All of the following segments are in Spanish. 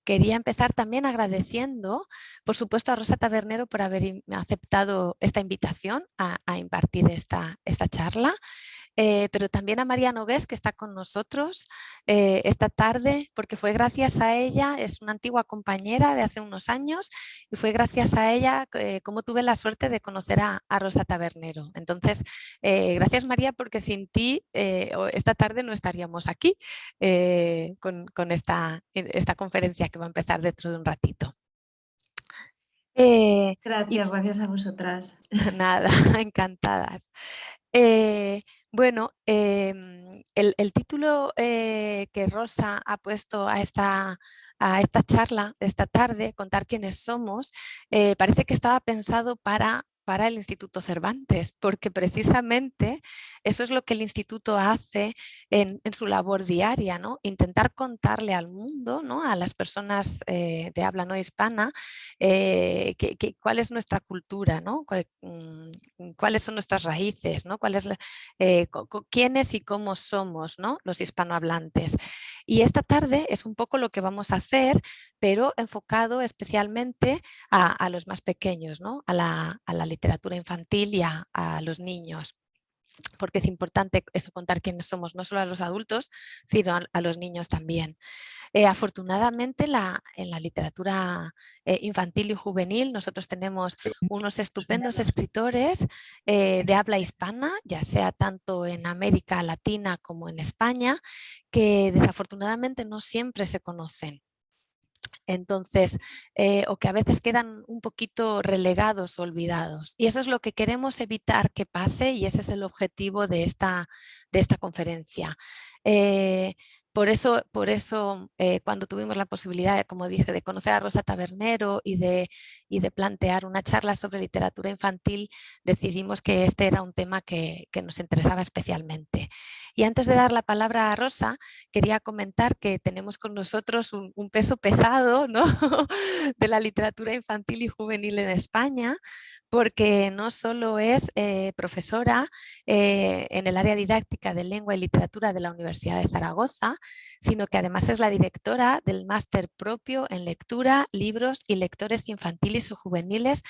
quería empezar también agradeciendo, por supuesto, a Rosa Tabernero por haber aceptado esta invitación a impartir esta charla. Pero también a María Nogués, que está con nosotros esta tarde, porque fue gracias a ella, es una antigua compañera de hace unos años, y fue gracias a ella como tuve la suerte de conocer a Rosa Tabernero. Entonces, gracias María, porque sin ti esta tarde no estaríamos aquí con esta conferencia que va a empezar dentro de un ratito. Y Gracias a vosotras. nada, encantadas. Bueno, el título que Rosa ha puesto a esta charla de esta tarde, Contar quiénes somos, parece que estaba pensado para el Instituto Cervantes, porque precisamente eso es lo que el instituto hace en su labor diaria, ¿no? Intentar contarle al mundo, ¿no? A las personas de habla no hispana, cuál es nuestra cultura, ¿no? Cuáles son nuestras raíces, ¿no? Quiénes y cómo somos, ¿no? Los hispanohablantes. Y esta tarde es un poco lo que vamos a hacer, pero enfocado especialmente a los más pequeños, ¿no? A la literatura infantil y a los niños, porque es importante eso, contar quiénes somos, no solo a los adultos, sino a los niños también. Afortunadamente en la literatura infantil y juvenil nosotros tenemos unos estupendos escritores de habla hispana, ya sea tanto en América Latina como en España, que desafortunadamente no siempre se conocen. Entonces, o que a veces quedan un poquito relegados o olvidados. Y eso es lo que queremos evitar que pase, y ese es el objetivo de esta conferencia. Por eso cuando tuvimos la posibilidad, como dije, de conocer a Rosa Tabernero y de plantear una charla sobre literatura infantil, decidimos que este era un tema que nos interesaba especialmente. Y antes de dar la palabra a Rosa, quería comentar que tenemos con nosotros un peso pesado, ¿no? de la literatura infantil y juvenil en España, porque no solo es profesora en el área didáctica de lengua y literatura de la Universidad de Zaragoza, sino que además es la directora del máster propio en lectura, libros y lectores infantiles y juveniles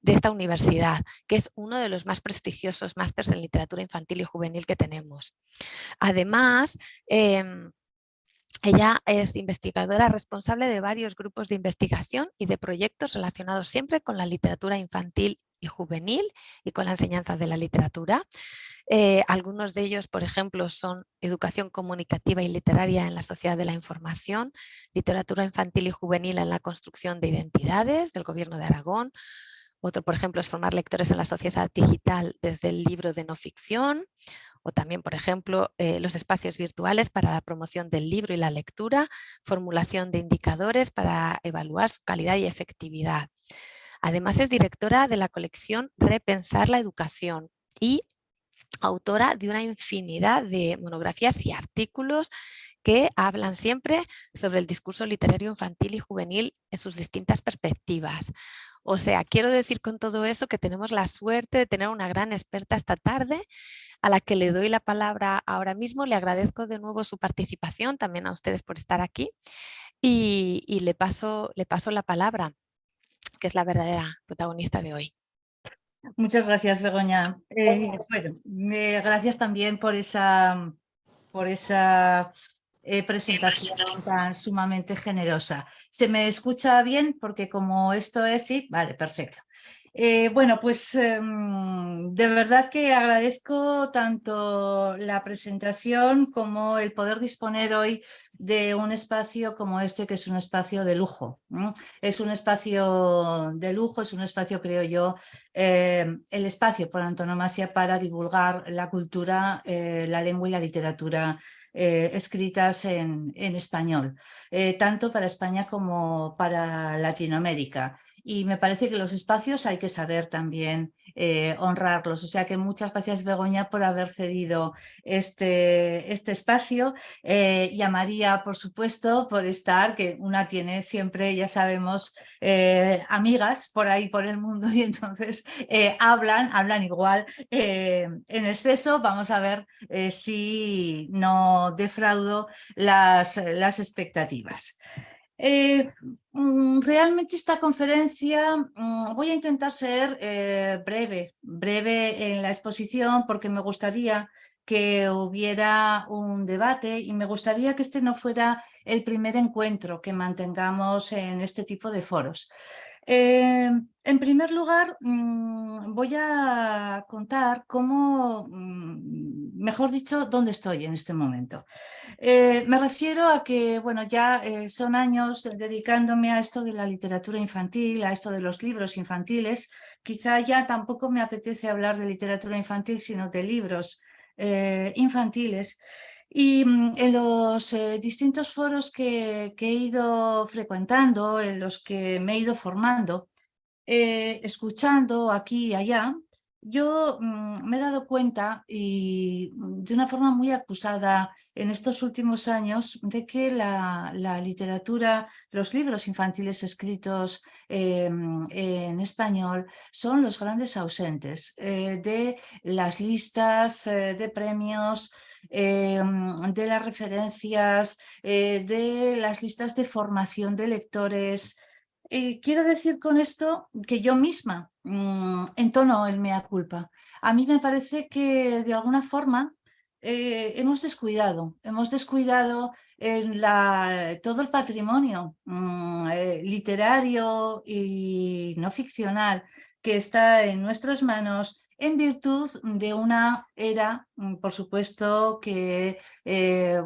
de esta universidad, que es uno de los más prestigiosos másters en literatura infantil y juvenil que tenemos. Además, ella es investigadora responsable de varios grupos de investigación y de proyectos relacionados siempre con la literatura infantil y juvenil y con la enseñanza de la literatura. Algunos de ellos, por ejemplo, son educación comunicativa y literaria en la sociedad de la información, literatura infantil y juvenil en la construcción de identidades del Gobierno de Aragón. Otro, por ejemplo, es formar lectores en la sociedad digital desde el libro de no ficción, o también, por ejemplo, los espacios virtuales para la promoción del libro y la lectura, formulación de indicadores para evaluar su calidad y efectividad. Además, es directora de la colección Repensar la Educación y autora de una infinidad de monografías y artículos que hablan siempre sobre el discurso literario infantil y juvenil en sus distintas perspectivas. O sea, quiero decir con todo eso que tenemos la suerte de tener una gran experta esta tarde, a la que le doy la palabra ahora mismo. Le agradezco de nuevo su participación, también a ustedes por estar aquí, y le paso la palabra, que es la verdadera protagonista de hoy. Muchas gracias, Begoña. Gracias también por esa presentación tan sumamente generosa. ¿Se me escucha bien? Porque como esto es, sí, vale, perfecto. Bueno, pues de verdad que agradezco tanto la presentación como el poder disponer hoy de un espacio como este, que es un espacio de lujo. Es un espacio de lujo, es un espacio, creo yo, el espacio por antonomasia para divulgar la cultura, la lengua y la literatura escritas en español, tanto para España como para Latinoamérica. Y me parece que los espacios hay que saber también honrarlos. O sea que muchas gracias, Begoña, por haber cedido este espacio, y a María, por supuesto, por estar, que una tiene siempre, ya sabemos, amigas por ahí, por el mundo, y entonces hablan igual en exceso. Vamos a ver si no defraudo las expectativas. Realmente esta conferencia voy a intentar ser breve en la exposición porque me gustaría que hubiera un debate y me gustaría que este no fuera el primer encuentro que mantengamos en este tipo de foros. En primer lugar, voy a contar cómo, mejor dicho, dónde estoy en este momento. Me refiero a que, bueno, ya son años dedicándome a esto de la literatura infantil, a esto de los libros infantiles. Quizá ya tampoco me apetece hablar de literatura infantil, sino de libros infantiles. Y en los distintos foros que he ido frecuentando, en los que me he ido formando, escuchando aquí y allá, yo me he dado cuenta y de una forma muy acusada en estos últimos años de que la literatura, los libros infantiles escritos en español son los grandes ausentes de las listas de premios, de las referencias, de las listas de formación de lectores. Quiero decir con esto que yo misma entono el mea culpa. A mí me parece que de alguna forma hemos descuidado todo el patrimonio literario y no ficcional que está en nuestras manos en virtud de una era, por supuesto, que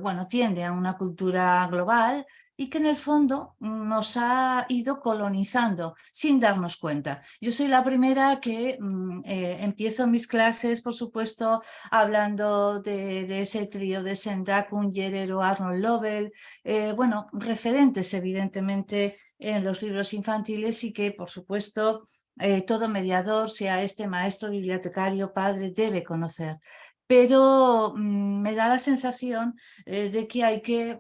bueno, tiende a una cultura global y que en el fondo nos ha ido colonizando sin darnos cuenta. Yo soy la primera que empiezo mis clases, por supuesto, hablando de ese trío de Sendak, Ungerer o Arnold Lovell, bueno, referentes evidentemente en los libros infantiles y que, por supuesto, todo mediador, sea este maestro, bibliotecario, padre, debe conocer. Pero me da la sensación de que hay que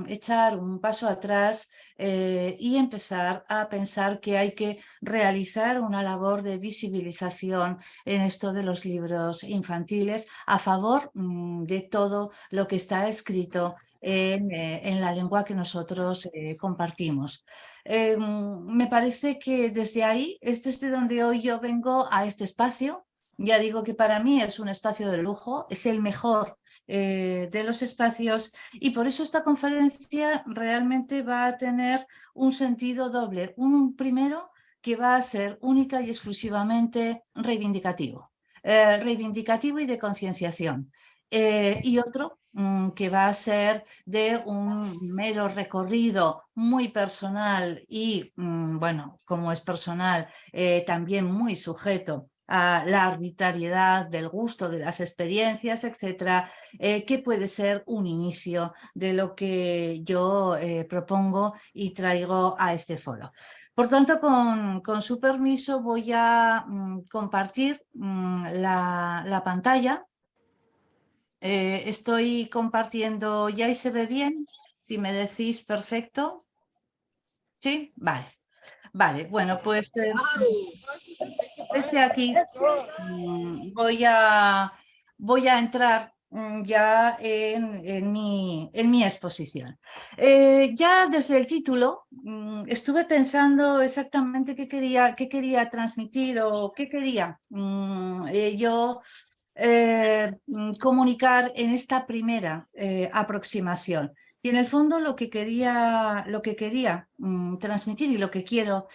echar un paso atrás y empezar a pensar que hay que realizar una labor de visibilización en esto de los libros infantiles a favor de todo lo que está escrito en la lengua que nosotros compartimos. Me parece que desde ahí, este es de donde hoy yo vengo a este espacio. Ya digo que para mí es un espacio de lujo, es el mejor de los espacios y por eso esta conferencia realmente va a tener un sentido doble. Un primero que va a ser única y exclusivamente reivindicativo, reivindicativo y de concienciación. Y otro que va a ser de un mero recorrido muy personal y, bueno, como es personal, también muy sujeto a la arbitrariedad del gusto, de las experiencias, etcétera, que puede ser un inicio de lo que yo propongo y traigo a este foro. Por tanto, con su permiso, voy a compartir la pantalla. Estoy compartiendo, ¿ya ahí se ve bien? Si me decís perfecto. ¿Sí? Vale. Vale, bueno, pues desde aquí voy a entrar ya en mi exposición. Ya desde el título estuve pensando exactamente qué quería transmitir o qué quería yo comunicar en esta primera aproximación. Y en el fondo lo que quería transmitir y lo que quiero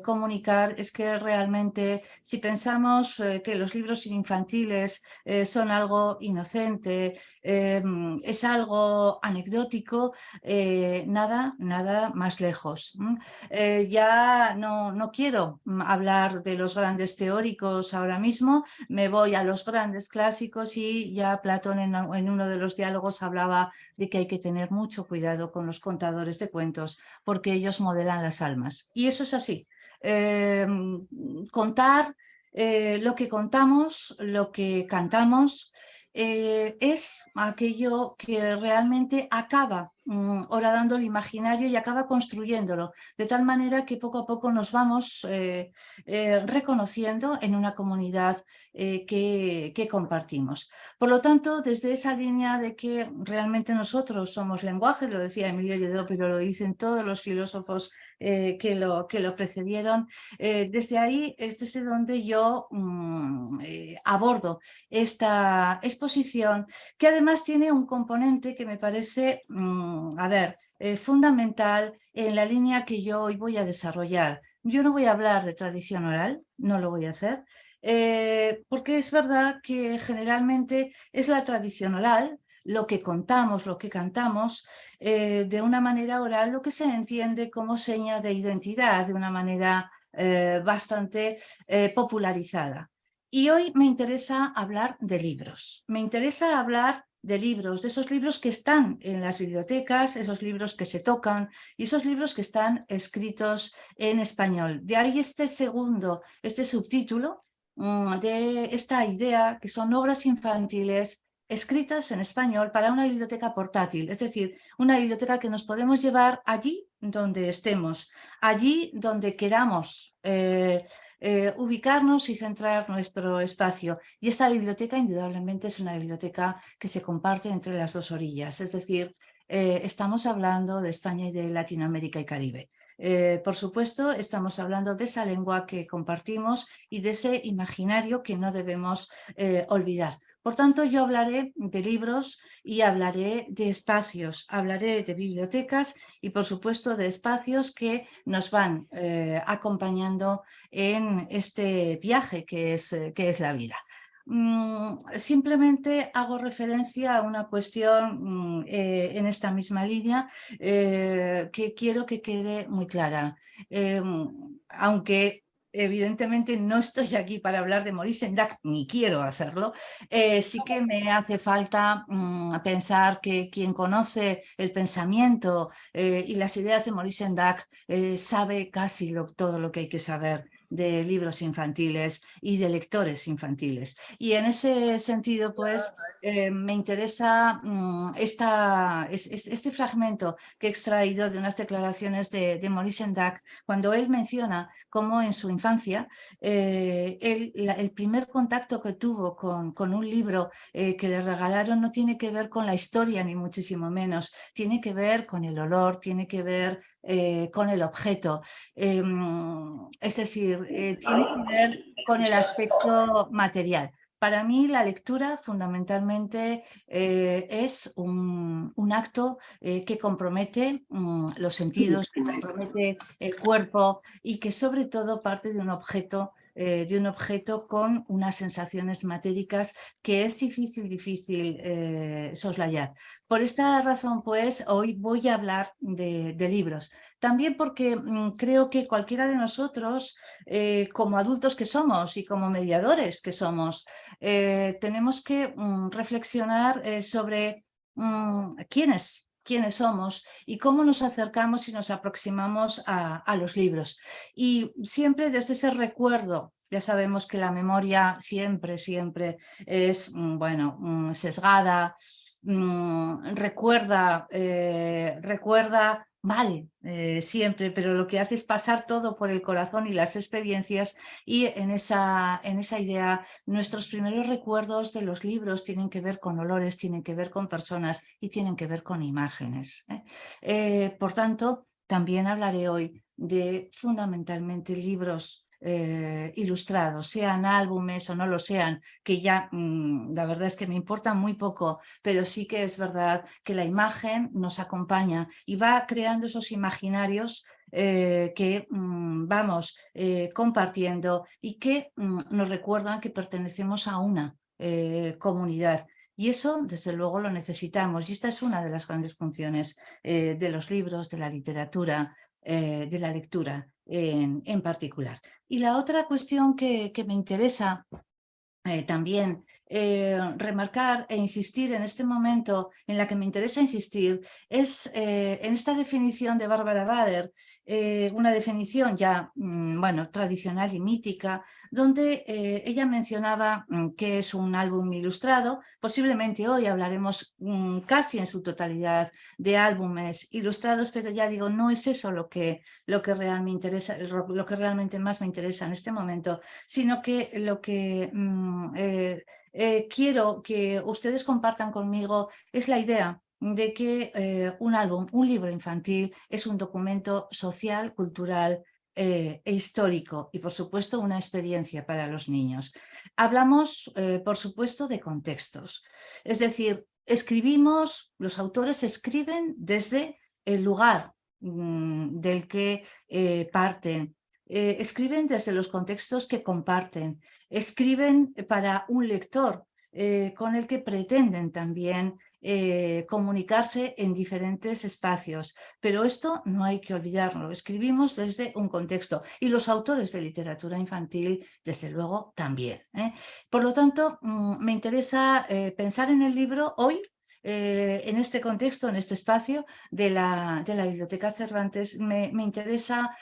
comunicar es que realmente si pensamos que los libros infantiles son algo inocente, es algo anecdótico, nada más lejos. Ya no quiero hablar de los grandes teóricos ahora mismo, me voy a los grandes clásicos y ya Platón en uno de los diálogos hablaba de que hay que tener mucho cuidado con los contadores de cuentos porque ellos modelan las almas. Y eso es así. Contar lo que contamos, lo que cantamos, es aquello que realmente acaba horadando el imaginario y acaba construyéndolo, de tal manera que poco a poco nos vamos reconociendo en una comunidad que compartimos. Por lo tanto, desde esa línea de que realmente nosotros somos lenguaje, lo decía Emilio Lledó, pero lo dicen todos los filósofos que lo precedieron, desde ahí es desde donde yo abordo esta exposición, que además tiene un componente que me parece, fundamental en la línea que yo hoy voy a desarrollar. Yo no voy a hablar de tradición oral, no lo voy a hacer, porque es verdad que generalmente es la tradición oral, lo que contamos, lo que cantamos, de una manera oral, lo que se entiende como seña de identidad, de una manera bastante popularizada. Y hoy me interesa hablar de libros. Me interesa hablar de libros, de esos libros que están en las bibliotecas, esos libros que se tocan y esos libros que están escritos en español. De ahí este subtítulo de esta idea que son obras infantiles escritas en español para una biblioteca portátil, es decir, una biblioteca que nos podemos llevar allí donde estemos, allí donde queramos ubicarnos y centrar nuestro espacio. Y esta biblioteca indudablemente es una biblioteca que se comparte entre las dos orillas, es decir, estamos hablando de España y de Latinoamérica y Caribe. Por supuesto, estamos hablando de esa lengua que compartimos y de ese imaginario que no debemos olvidar. Por tanto, yo hablaré de libros y hablaré de espacios, hablaré de bibliotecas y, por supuesto, de espacios que nos van acompañando en este viaje que es la vida. Simplemente hago referencia a una cuestión en esta misma línea que quiero que quede muy clara. Aunque evidentemente no estoy aquí para hablar de Maurice Sendak, ni quiero hacerlo, sí que me hace falta pensar que quien conoce el pensamiento y las ideas de Maurice Sendak sabe casi todo lo que hay que saber de libros infantiles y de lectores infantiles. Y en ese sentido, pues, me interesa este fragmento que he extraído de unas declaraciones de Maurice Sendak, cuando él menciona cómo en su infancia el primer contacto que tuvo con un libro que le regalaron no tiene que ver con la historia, ni muchísimo menos, tiene que ver con el olor, tiene que ver con el objeto. Es decir, tiene que ver con el aspecto material. Para mí la lectura fundamentalmente es un acto que compromete los sentidos, que compromete el cuerpo y que sobre todo parte de un objeto con unas sensaciones matéricas que es difícil soslayar. Por esta razón, pues, hoy voy a hablar de libros. También porque creo que cualquiera de nosotros, como adultos que somos y como mediadores que somos, tenemos que reflexionar sobre quiénes somos y cómo nos acercamos y nos aproximamos a los libros. Y siempre desde ese recuerdo. Ya sabemos que la memoria siempre es, sesgada, recuerda mal siempre, pero lo que hace es pasar todo por el corazón y las experiencias, y en esa idea nuestros primeros recuerdos de los libros tienen que ver con olores, tienen que ver con personas y tienen que ver con imágenes. Por tanto, también hablaré hoy de fundamentalmente libros ilustrados, sean álbumes o no lo sean, que ya la verdad es que me importan muy poco, pero sí que es verdad que la imagen nos acompaña y va creando esos imaginarios que vamos compartiendo y que nos recuerdan que pertenecemos a una comunidad. Y eso, desde luego, lo necesitamos. Y esta es una de las grandes funciones de los libros, de la literatura, de la lectura en particular. Y la otra cuestión que me interesa también remarcar e insistir en este momento, en la que me interesa insistir, es en esta definición de Bárbara Bader, una definición ya, bueno, tradicional y mítica, donde ella mencionaba que es un álbum ilustrado. Posiblemente hoy hablaremos casi en su totalidad de álbumes ilustrados, pero ya digo, no es eso lo que realmente interesa, lo que realmente más me interesa en este momento, sino que lo que quiero que ustedes compartan conmigo es la idea de que un álbum, un libro infantil, es un documento social, cultural e histórico y, por supuesto, una experiencia para los niños. Hablamos, por supuesto, de contextos. Es decir, los autores escriben desde el lugar del que parten. Escriben desde los contextos que comparten, escriben para un lector con el que pretenden también comunicarse en diferentes espacios, pero esto no hay que olvidarlo, escribimos desde un contexto y los autores de literatura infantil, desde luego, también. Por lo tanto, me interesa pensar en el libro hoy, en este contexto, en este espacio de la Biblioteca Cervantes. Me interesa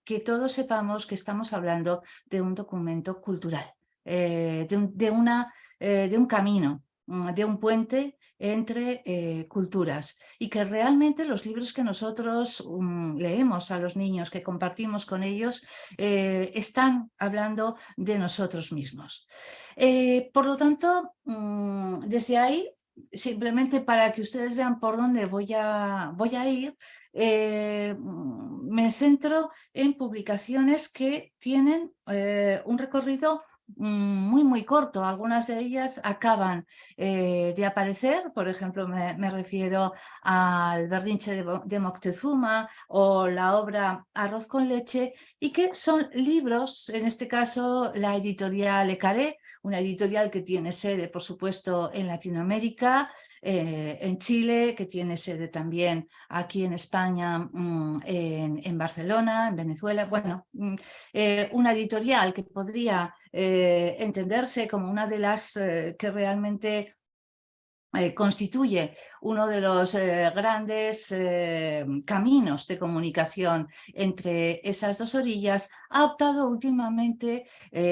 que todos sepamos que estamos hablando de un documento cultural, de un camino, de un puente entre culturas, y que realmente los libros que nosotros leemos a los niños, que compartimos con ellos, están hablando de nosotros mismos. Por lo tanto, desde ahí, simplemente para que ustedes vean por dónde voy a ir, me centro en publicaciones que tienen un recorrido muy corto. Algunas de ellas acaban de aparecer, por ejemplo, me refiero al Berrinche de Moctezuma o la obra Arroz con leche, y que son libros, en este caso la editorial Le Carré, una editorial que tiene sede, por supuesto, en Latinoamérica, en Chile, que tiene sede también aquí en España, en Barcelona, en Venezuela. Bueno, una editorial que podría entenderse como una de las que realmente constituye uno de los grandes caminos de comunicación entre esas dos orillas. Ha optado últimamente,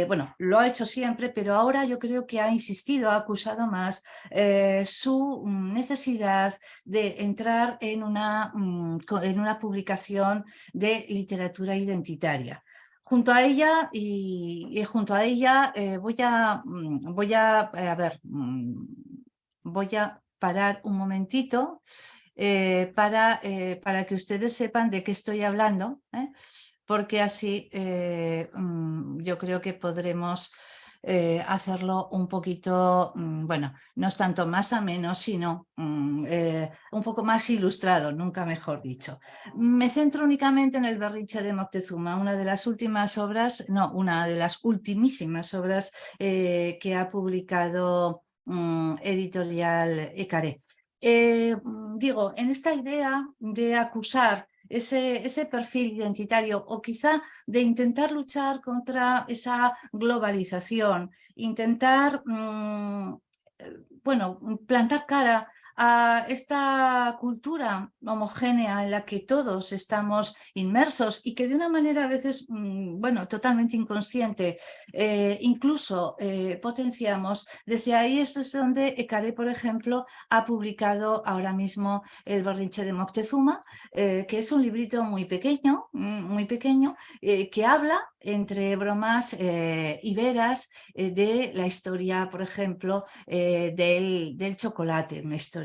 bueno, lo ha hecho siempre, pero ahora yo creo que ha insistido, ha acusado más su necesidad de entrar en una publicación de literatura identitaria. Junto a ella voy a parar un momentito para que ustedes sepan de qué estoy hablando, porque así yo creo que podremos hacerlo un poquito, bueno, no es tanto más ameno, sino un poco más ilustrado, nunca mejor dicho. Me centro únicamente en el Berrinche de Moctezuma, una de las últimas obras, no, una de las ultimísimas obras que ha publicado editorial Le Carré. Digo, en esta idea de acusar ese perfil identitario, o quizá de intentar luchar contra esa globalización, intentar bueno, plantar cara a esta cultura homogénea en la que todos estamos inmersos y que de una manera a veces, bueno, totalmente inconsciente, incluso potenciamos. Desde ahí esto es donde Le Carré, por ejemplo, ha publicado ahora mismo El Berrinche de Moctezuma, que es un librito muy pequeño, que habla, entre bromas y veras, de la historia, por ejemplo, del chocolate, una historia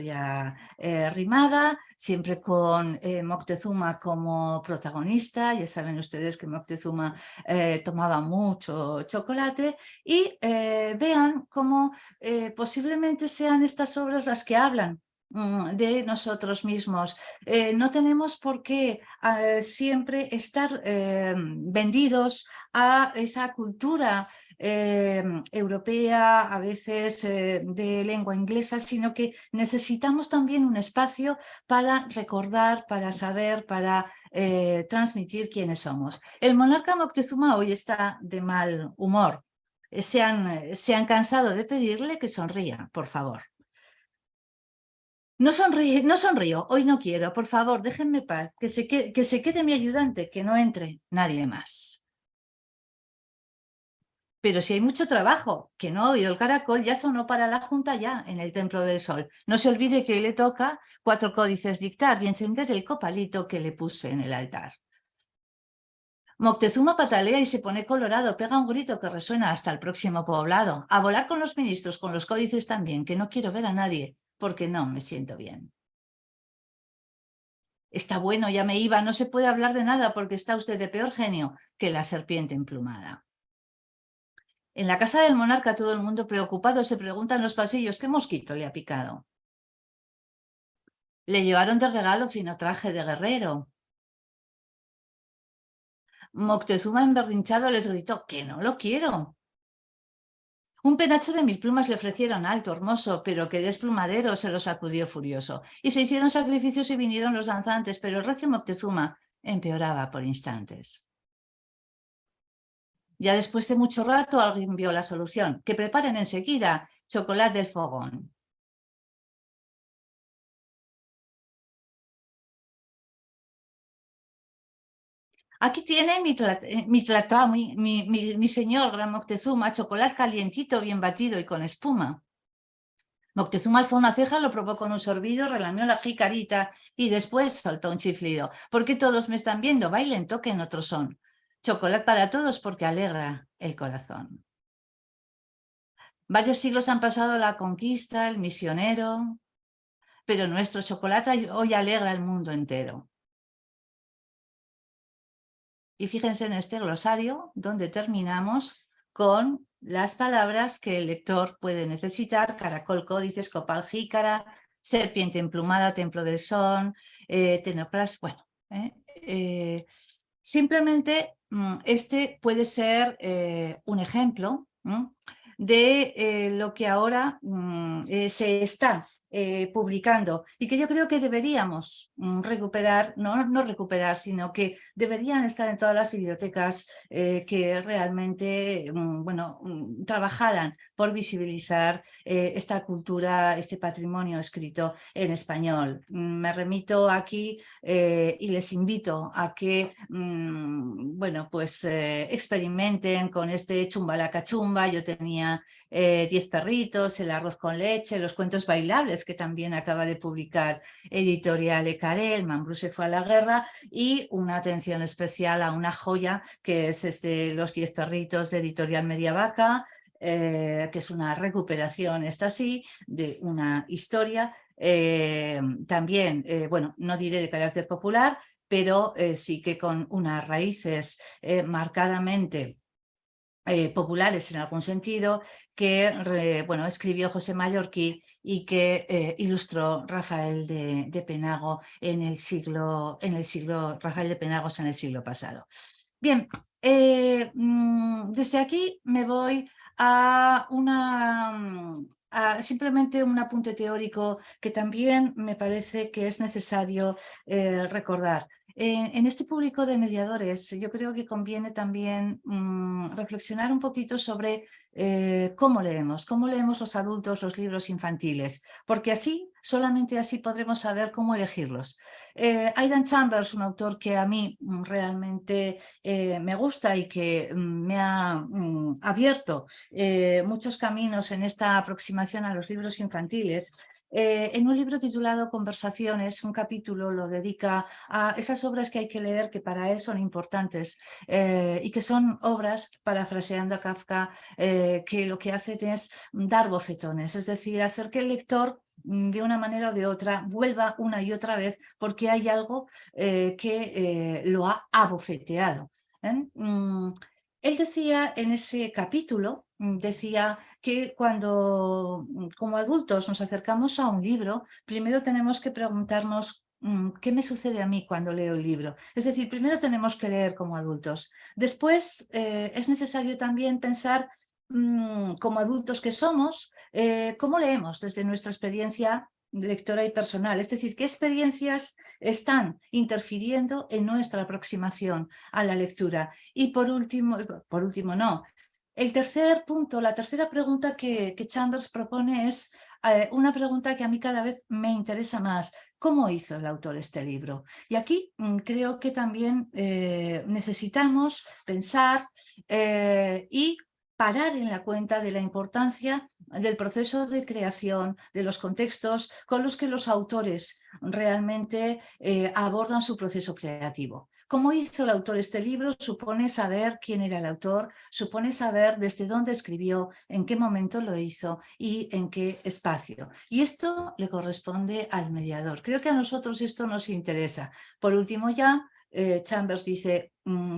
rimada, siempre con Moctezuma como protagonista. Ya saben ustedes que Moctezuma tomaba mucho chocolate, y vean cómo posiblemente sean estas obras las que hablan de nosotros mismos. No tenemos por qué siempre estar vendidos a esa cultura europea, a veces de lengua inglesa, sino que necesitamos también un espacio para recordar, para saber, para transmitir quiénes somos. El monarca Moctezuma hoy está de mal humor. se han cansado de pedirle que sonría, por favor. No sonrío, hoy no quiero, por favor, déjenme paz, que se quede mi ayudante, que no entre nadie más. Pero si hay mucho trabajo, que no ha oído el caracol, ya sonó para la junta ya en el Templo del Sol. No se olvide que hoy le toca 4 códices dictar y encender el copalito que le puse en el altar. Moctezuma patalea y se pone colorado, pega un grito que resuena hasta el próximo poblado. A volar con los ministros, con los códices también, que no quiero ver a nadie, porque no me siento bien. Está bueno, ya me iba, no se puede hablar de nada porque está usted de peor genio que la serpiente emplumada. En la casa del monarca todo el mundo preocupado se pregunta en los pasillos qué mosquito le ha picado. Le llevaron de regalo fino traje de guerrero. Moctezuma emberrinchado les gritó que no lo quiero. Un penacho de 1000 plumas le ofrecieron alto, hermoso, pero que desplumadero se lo sacudió furioso. Y se hicieron sacrificios y vinieron los danzantes, pero el recio Moctezuma empeoraba por instantes. Ya después de mucho rato alguien vio la solución. Que preparen enseguida chocolate del fogón. Aquí tiene mi señor Gran Moctezuma, chocolate calientito, bien batido y con espuma. Moctezuma alzó una ceja, lo probó con un sorbido, relamió la jicarita y después soltó un chiflido. ¿Por qué todos me están viendo? Bailen, toquen otro son. Chocolate para todos porque alegra el corazón. Varios siglos han pasado la conquista, el misionero, pero nuestro chocolate hoy alegra el mundo entero. Y fíjense en este glosario donde terminamos con las palabras que el lector puede necesitar: caracol, códices, copal, jícara, serpiente emplumada, templo del sol, tenoplas, bueno. Simplemente este puede ser un ejemplo de lo que ahora se está publicando y que yo creo que deberíamos recuperar, no recuperar, sino que deberían estar en todas las bibliotecas que realmente trabajaran por visibilizar esta cultura, este patrimonio escrito en español. Me remito aquí y les invito a que experimenten con este chumbalacachumba. Yo tenía 10 perritos, el arroz con leche, los cuentos bailables que también acaba de publicar Editorial Ecarel, Mambrú se fue a la guerra, y una atención especial a una joya que es Los 10 perritos de Editorial Mediavaca, que es una recuperación, esta sí, de una historia también, no diré de carácter popular, pero sí que con unas raíces marcadamente populares en algún sentido, que escribió José Mallorquí y que ilustró Rafael de Penagos en el siglo pasado. Bien, desde aquí me voy a simplemente un apunte teórico que también me parece que es necesario recordar. En este público de mediadores yo creo que conviene también reflexionar un poquito sobre cómo leemos los adultos los libros infantiles, porque solamente así podremos saber cómo elegirlos. Aidan Chambers, un autor que a mí realmente me gusta y que me ha abierto muchos caminos en esta aproximación a los libros infantiles. En un libro titulado Conversaciones, un capítulo lo dedica a esas obras que hay que leer, que para él son importantes y que son obras, parafraseando a Kafka, que lo que hacen es dar bofetones, es decir, hacer que el lector de una manera o de otra vuelva una y otra vez porque hay algo que lo ha abofeteado. Él decía en ese capítulo, decía que cuando como adultos nos acercamos a un libro, primero tenemos que preguntarnos ¿qué me sucede a mí cuando leo el libro? Es decir, primero tenemos que leer como adultos. Después es necesario también pensar como adultos que somos, cómo leemos desde nuestra experiencia lectora y personal, es decir, qué experiencias están interfiriendo en nuestra aproximación a la lectura. Y por último no, El tercer punto, la tercera pregunta que Chambers propone es una pregunta que a mí cada vez me interesa más. ¿Cómo hizo el autor este libro? Y aquí creo que también necesitamos pensar y parar en la cuenta de la importancia del proceso de creación, de los contextos con los que los autores realmente abordan su proceso creativo. ¿Cómo hizo el autor este libro? Supone saber quién era el autor, supone saber desde dónde escribió, en qué momento lo hizo y en qué espacio. Y esto le corresponde al mediador. Creo que a nosotros esto nos interesa. Por último ya, Chambers dice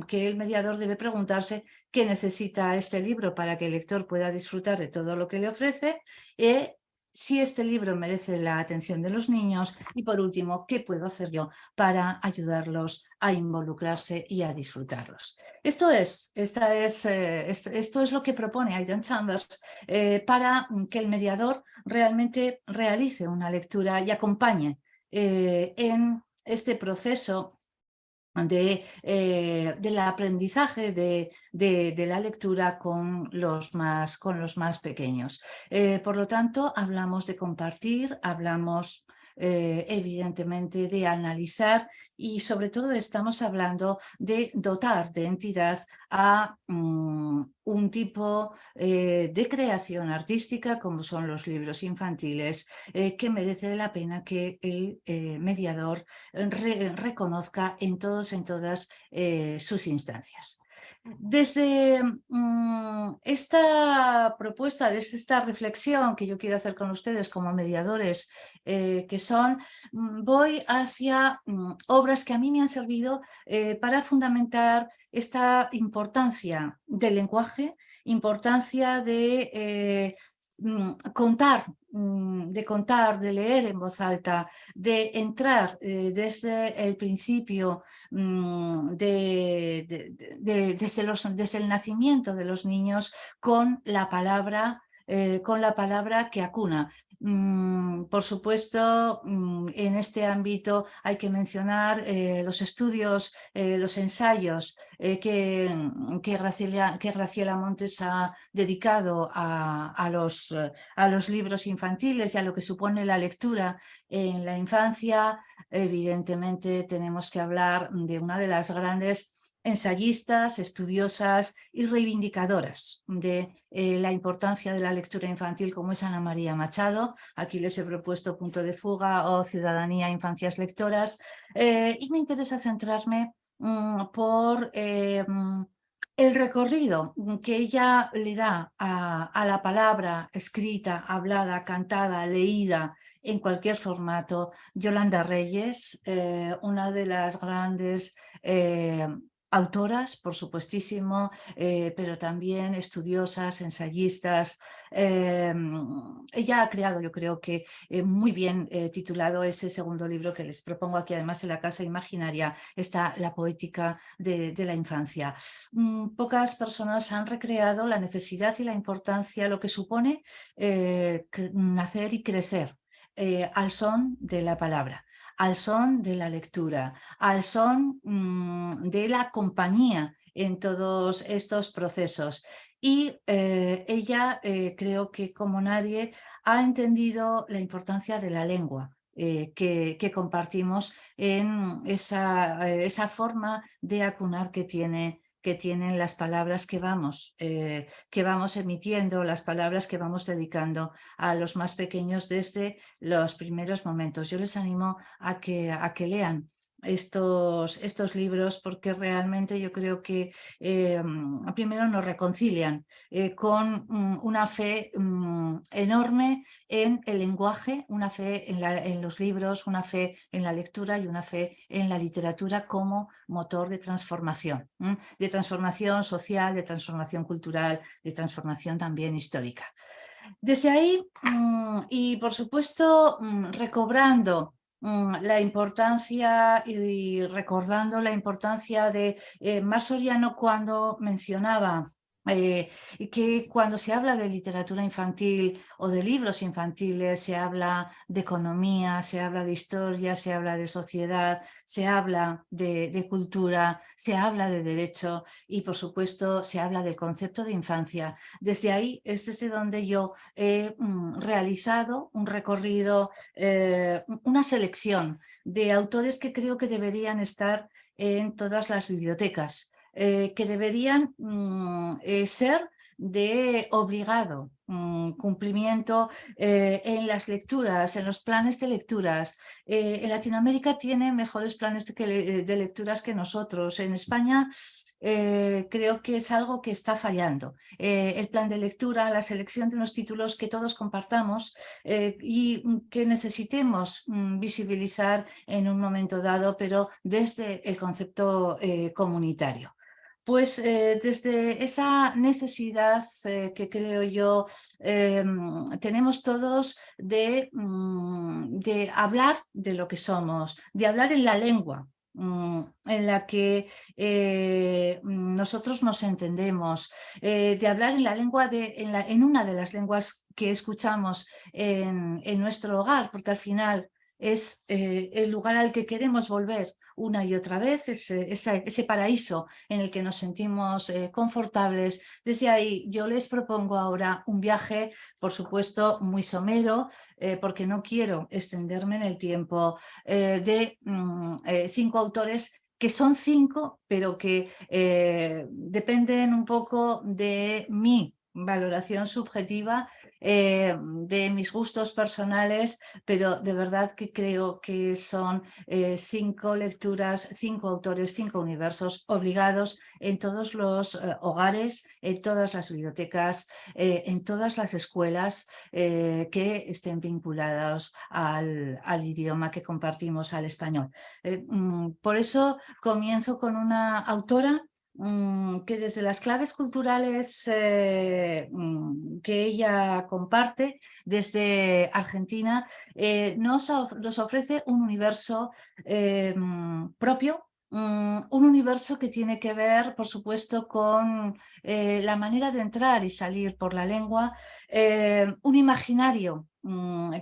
que el mediador debe preguntarse qué necesita este libro para que el lector pueda disfrutar de todo lo que le ofrece, si este libro merece la atención de los niños y, por último, qué puedo hacer yo para ayudarlos a involucrarse y a disfrutarlos. Esto es lo que propone Aidan Chambers para que el mediador realmente realice una lectura y acompañe en este proceso del aprendizaje de la lectura con los más pequeños. Por lo tanto, hablamos de compartir, hablamos evidentemente de analizar y sobre todo estamos hablando de dotar de entidad a un tipo de creación artística como son los libros infantiles que merece la pena que el mediador reconozca en todas sus instancias. Desde esta propuesta, desde esta reflexión que yo quiero hacer con ustedes como mediadores, voy hacia obras que a mí me han servido para fundamentar esta importancia del lenguaje, importancia de contar, de leer en voz alta, de entrar desde el principio, desde el nacimiento de los niños con la palabra que acuna. Por supuesto, en este ámbito hay que mencionar los estudios, los ensayos que Graciela Montes ha dedicado a los libros infantiles y a lo que supone la lectura en la infancia. Evidentemente tenemos que hablar de una de las grandes ensayistas, estudiosas y reivindicadoras de la importancia de la lectura infantil como es Ana María Machado. Aquí les he propuesto Punto de Fuga o Ciudadanía, Infancias Lectoras y me interesa centrarme por el recorrido que ella le da a la palabra escrita, hablada, cantada, leída en cualquier formato. Yolanda Reyes, una de las grandes autoras, por supuestísimo, pero también estudiosas, ensayistas. Ella ha creado, yo creo que muy bien titulado ese segundo libro que les propongo aquí, además en la Casa Imaginaria, está La poética de la infancia. Pocas personas han recreado la necesidad y la importancia, lo que supone nacer y crecer al son de la palabra, al son de la lectura, al son de la compañía en todos estos procesos. Y ella creo que como nadie ha entendido la importancia de la lengua. Que compartimos en esa forma de acunar que tienen las palabras que vamos emitiendo, las palabras que vamos dedicando a los más pequeños desde los primeros momentos. Yo les animo a que lean estos libros porque realmente yo creo que primero nos reconcilian con una fe enorme en el lenguaje, una fe en los libros, una fe en la lectura y una fe en la literatura como motor de transformación social, de transformación cultural, de transformación también histórica. Desde ahí, y por supuesto, recobrando la importancia y recordando la importancia de Mar Soriano cuando mencionaba y que cuando se habla de literatura infantil o de libros infantiles, se habla de economía, se habla de historia, se habla de sociedad, se habla de cultura, se habla de derecho y, por supuesto, se habla del concepto de infancia. Desde ahí es desde donde yo he realizado un recorrido, una selección de autores que creo que deberían estar en todas las bibliotecas. Que deberían ser de obligado cumplimiento en las lecturas, en los planes de lecturas. En Latinoamérica tiene mejores planes de lecturas que nosotros. En España creo que es algo que está fallando. El plan de lectura, la selección de unos títulos que todos compartamos y que necesitemos visibilizar en un momento dado, pero desde el concepto comunitario. Pues desde esa necesidad que creo yo tenemos todos de hablar de lo que somos, de hablar en la lengua en la que nosotros nos entendemos, de hablar en la lengua, en una de las lenguas que escuchamos en nuestro hogar, porque al final es el lugar al que queremos volver una y otra vez, ese paraíso en el que nos sentimos confortables. Desde ahí yo les propongo ahora un viaje, por supuesto, muy somero, porque no quiero extenderme en el tiempo, de 5 autores que son 5, pero que dependen un poco de mi valoración subjetiva, de mis gustos personales, pero de verdad que creo que son 5 lecturas, 5 autores, 5 universos obligados en todos los hogares, en todas las bibliotecas, en todas las escuelas que estén vinculados al idioma que compartimos, al español. Por eso comienzo con una autora que desde las claves culturales que ella comparte desde Argentina, nos ofrece un universo propio, un universo que tiene que ver, por supuesto, con la manera de entrar y salir por la lengua, un imaginario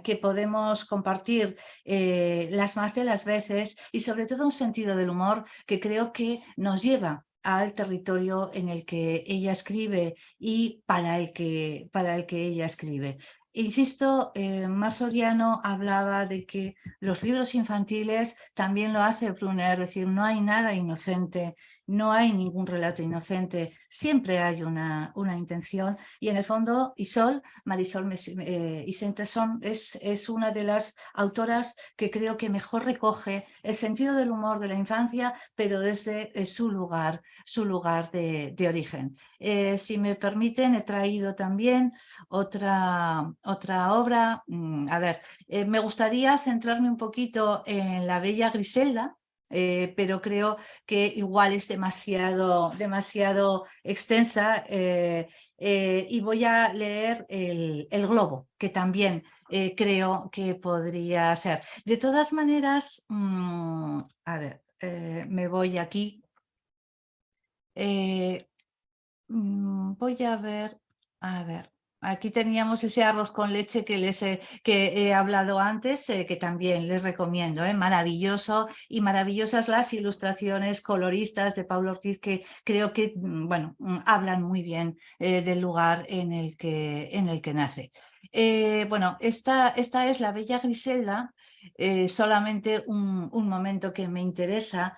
que podemos compartir las más de las veces y sobre todo un sentido del humor que creo que nos lleva al territorio en el que ella escribe y para el que ella escribe. Insisto, Mar Soriano hablaba de que los libros infantiles también lo hace Brunner, es decir, no hay nada inocente, no hay ningún relato inocente, siempre hay una intención y en el fondo Marisol Isenteson es una de las autoras que creo que mejor recoge el sentido del humor de la infancia, pero desde su lugar de origen. Si me permiten, he traído también otra obra. A ver, me gustaría centrarme un poquito en La Bella Griselda, pero creo que igual es demasiado extensa y voy a leer el Globo, que también creo que podría ser. De todas maneras, a ver, me voy aquí. Voy a ver, aquí teníamos ese arroz con leche que he hablado antes, que también les recomiendo, maravilloso, y maravillosas las ilustraciones coloristas de Paulo Ortiz que creo que, bueno, hablan muy bien del lugar en el que nace. Bueno, esta es La Bella Griselda, solamente un momento que me interesa.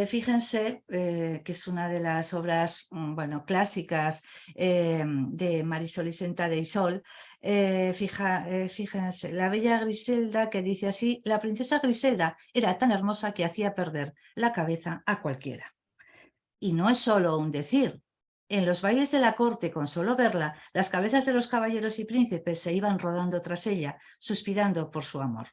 Fíjense que es una de las obras bueno, clásicas de Marisol y Sol. Fíjense, La Bella Griselda, que dice así: la princesa Griselda era tan hermosa que hacía perder la cabeza a cualquiera. Y no es solo un decir. En los bailes de la corte, con solo verla, las cabezas de los caballeros y príncipes se iban rodando tras ella, suspirando por su amor.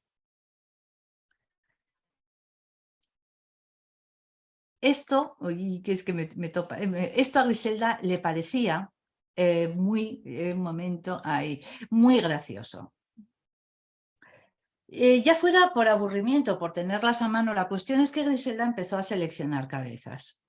Esto, y que es que me topa, esto a Griselda le parecía un momento ahí, muy gracioso. Ya fuera por aburrimiento, por tenerlas a mano, la cuestión es que Griselda empezó a seleccionar cabezas.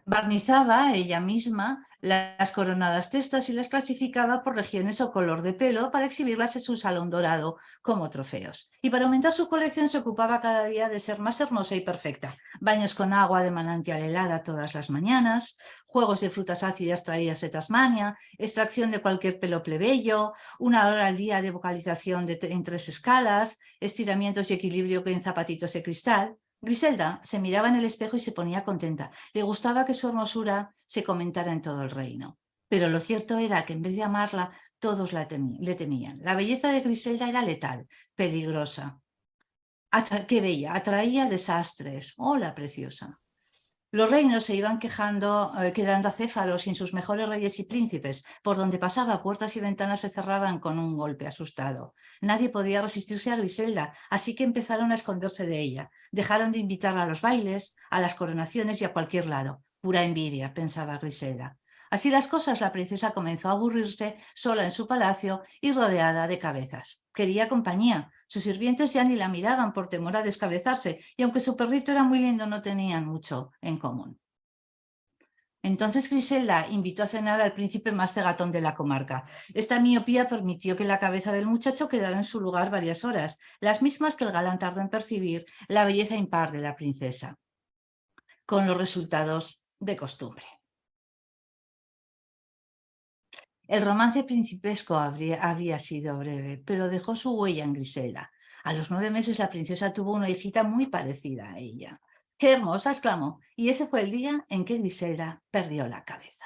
Barnizaba ella misma las coronadas testas y las clasificaba por regiones o color de pelo para exhibirlas en su salón dorado como trofeos. Y para aumentar su colección se ocupaba cada día de ser más hermosa y perfecta. Baños con agua de manantial helada todas las mañanas, juegos de frutas ácidas traídas de Tasmania, extracción de cualquier pelo plebeyo, 1 hora al día de vocalización en 3 escalas, estiramientos y equilibrio en zapatitos de cristal. Griselda se miraba en el espejo y se ponía contenta. Le gustaba que su hermosura se comentara en todo el reino. Pero lo cierto era que en vez de amarla, todos le temían. La belleza de Griselda era letal, peligrosa. ¡Qué bella! Atraía desastres. ¡Hola, preciosa! Los reinos se iban quedando acéfalos sin sus mejores reyes y príncipes. Por donde pasaba, puertas y ventanas se cerraban con un golpe asustado. Nadie podía resistirse a Griselda, así que empezaron a esconderse de ella. Dejaron de invitarla a los bailes, a las coronaciones y a cualquier lado. Pura envidia, pensaba Griselda. Así las cosas, la princesa comenzó a aburrirse sola en su palacio y rodeada de cabezas. Quería compañía. Sus sirvientes ya ni la miraban por temor a descabezarse, y aunque su perrito era muy lindo, no tenían mucho en común. Entonces Griselda invitó a cenar al príncipe más cegatón de la comarca. Esta miopía permitió que la cabeza del muchacho quedara en su lugar varias horas, las mismas que el galán tardó en percibir la belleza impar de la princesa, con los resultados de costumbre. El romance principesco había sido breve, pero dejó su huella en Griselda. A los 9 meses la princesa tuvo una hijita muy parecida a ella. ¡Qué hermosa!, exclamó, y ese fue el día en que Griselda perdió la cabeza.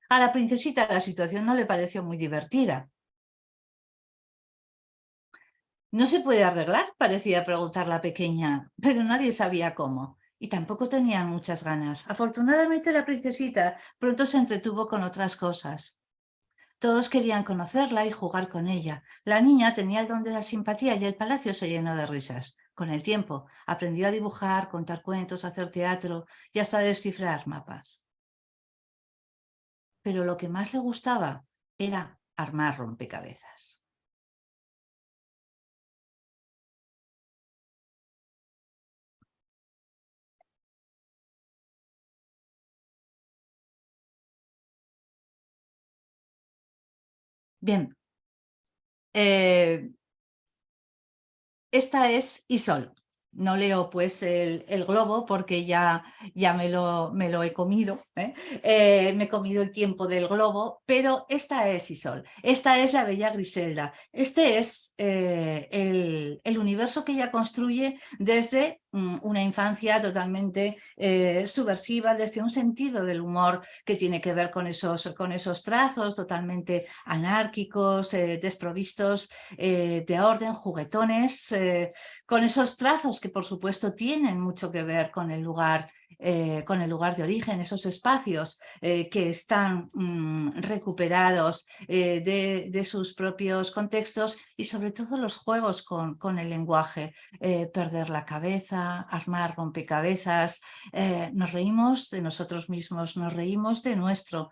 A la princesita la situación no le pareció muy divertida. ¿No se puede arreglar?, parecía preguntar la pequeña, pero nadie sabía cómo. Y tampoco tenían muchas ganas. Afortunadamente la princesita pronto se entretuvo con otras cosas. Todos querían conocerla y jugar con ella. La niña tenía el don de la simpatía y el palacio se llenó de risas. Con el tiempo aprendió a dibujar, contar cuentos, hacer teatro y hasta descifrar mapas. Pero lo que más le gustaba era armar rompecabezas. Bien, esta es Isol. No leo pues el globo porque ya me lo he comido, ¿eh? Me he comido el tiempo del globo, pero esta es Isol, esta es la bella Griselda, este es el universo que ella construye desde una infancia totalmente subversiva, desde un sentido del humor que tiene que ver con esos trazos totalmente anárquicos, desprovistos de orden, juguetones, con esos trazos que por supuesto tienen mucho que ver con el lugar de origen, esos espacios que están recuperados de sus propios contextos, y sobre todo los juegos con el lenguaje, perder la cabeza, armar rompecabezas, nos reímos de nosotros mismos, nos reímos de nuestro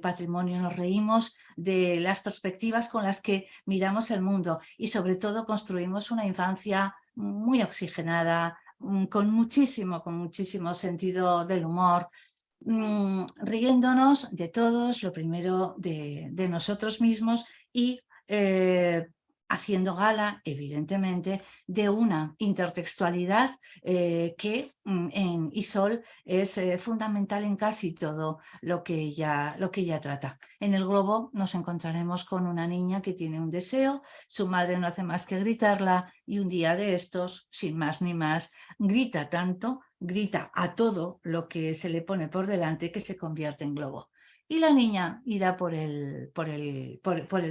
patrimonio, nos reímos de las perspectivas con las que miramos el mundo, y sobre todo construimos una infancia muy oxigenada, con muchísimo sentido del humor, riéndonos de todos, lo primero de nosotros mismos, y haciendo gala, evidentemente, de una intertextualidad que en Isol es fundamental en casi todo lo que ella trata. En el globo nos encontraremos con una niña que tiene un deseo, su madre no hace más que gritarla, y un día de estos, sin más ni más, grita tanto, grita a todo lo que se le pone por delante, que se convierte en globo. Y la niña irá por el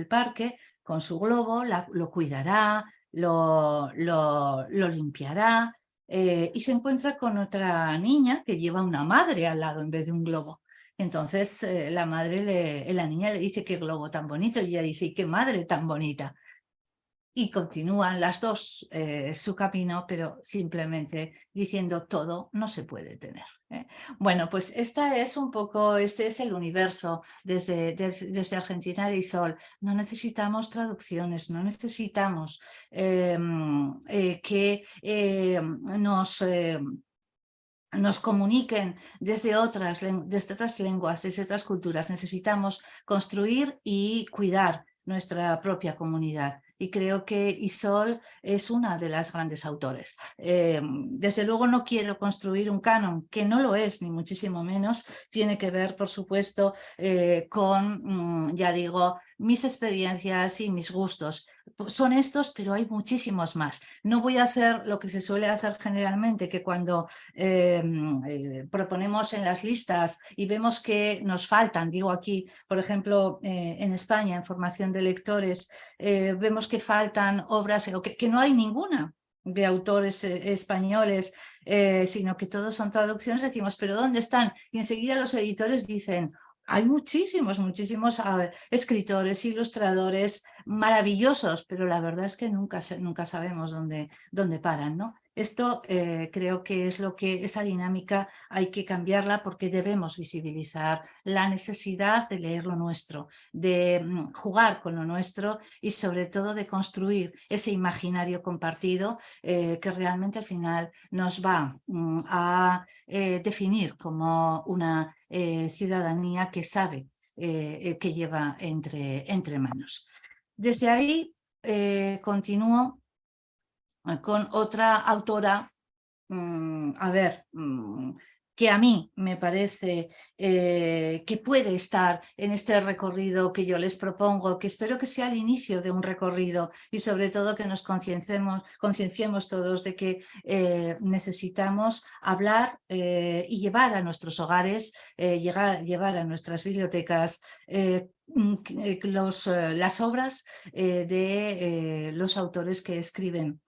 parque con su globo, lo cuidará, lo limpiará, y se encuentra con otra niña que lleva una madre al lado en vez de un globo. Entonces la niña le dice: qué globo tan bonito, y ella dice: qué madre tan bonita. Y continúan las dos su camino, pero simplemente diciendo: todo no se puede tener, ¿eh? Bueno, pues este es el universo desde Argentina de Isol. No necesitamos traducciones, no necesitamos que nos nos comuniquen desde otras lenguas, desde otras culturas. Necesitamos construir y cuidar nuestra propia comunidad. Y creo que Isol es una de las grandes autores. Desde luego no quiero construir un canon, que no lo es, ni muchísimo menos. Tiene que ver, por supuesto, con, ya digo, mis experiencias y mis gustos. Son estos, pero hay muchísimos más. No voy a hacer lo que se suele hacer generalmente, que cuando proponemos en las listas y vemos que nos faltan, digo aquí, por ejemplo, en España, en formación de lectores, vemos que faltan obras o que no hay ninguna de autores españoles, sino que todos son traducciones, decimos, ¿pero dónde están? Y enseguida los editores dicen, hay muchísimos escritores, ilustradores maravillosos, pero la verdad es que nunca sabemos dónde paran, ¿no? Esto creo que es lo que esa dinámica hay que cambiarla, porque debemos visibilizar la necesidad de leer lo nuestro, de jugar con lo nuestro y sobre todo de construir ese imaginario compartido que realmente al final nos va a definir como una ciudadanía que sabe que lleva entre manos. Desde ahí continúo con otra autora, que a mí me parece que puede estar en este recorrido que yo les propongo, que espero que sea el inicio de un recorrido y sobre todo que nos concienciemos todos de que necesitamos hablar y llevar a nuestros hogares, llevar a nuestras bibliotecas las obras de los autores que escriben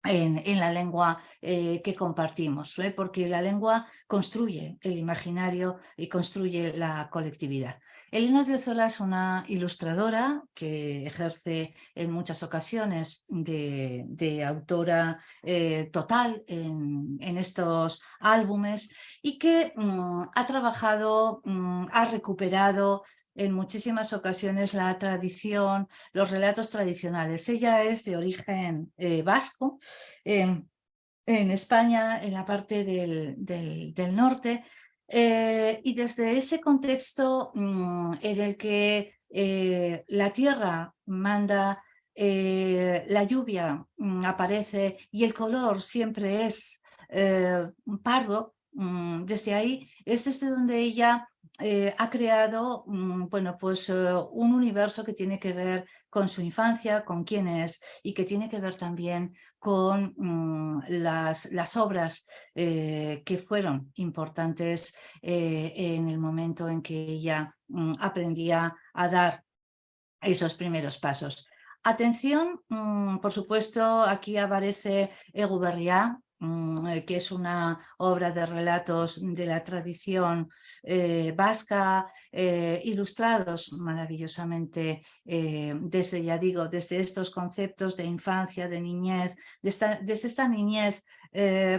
en la lengua que compartimos, porque la lengua construye el imaginario y construye la colectividad. Elena Odriozola es una ilustradora que ejerce en muchas ocasiones de autora total en estos álbumes y que ha trabajado, ha recuperado en muchísimas ocasiones la tradición, los relatos tradicionales. Ella es de origen vasco, en España, en la parte del norte, y desde ese contexto en el que la tierra manda, la lluvia aparece y el color siempre es pardo, desde ahí es desde donde ella ha creado bueno, pues, un universo que tiene que ver con su infancia, con quién es, y que tiene que ver también con las obras que fueron importantes en el momento en que ella aprendía a dar esos primeros pasos. Atención, por supuesto, aquí aparece Eguberriá, que es una obra de relatos de la tradición vasca, ilustrados maravillosamente desde, ya digo, desde estos conceptos de infancia, de niñez, desde esta niñez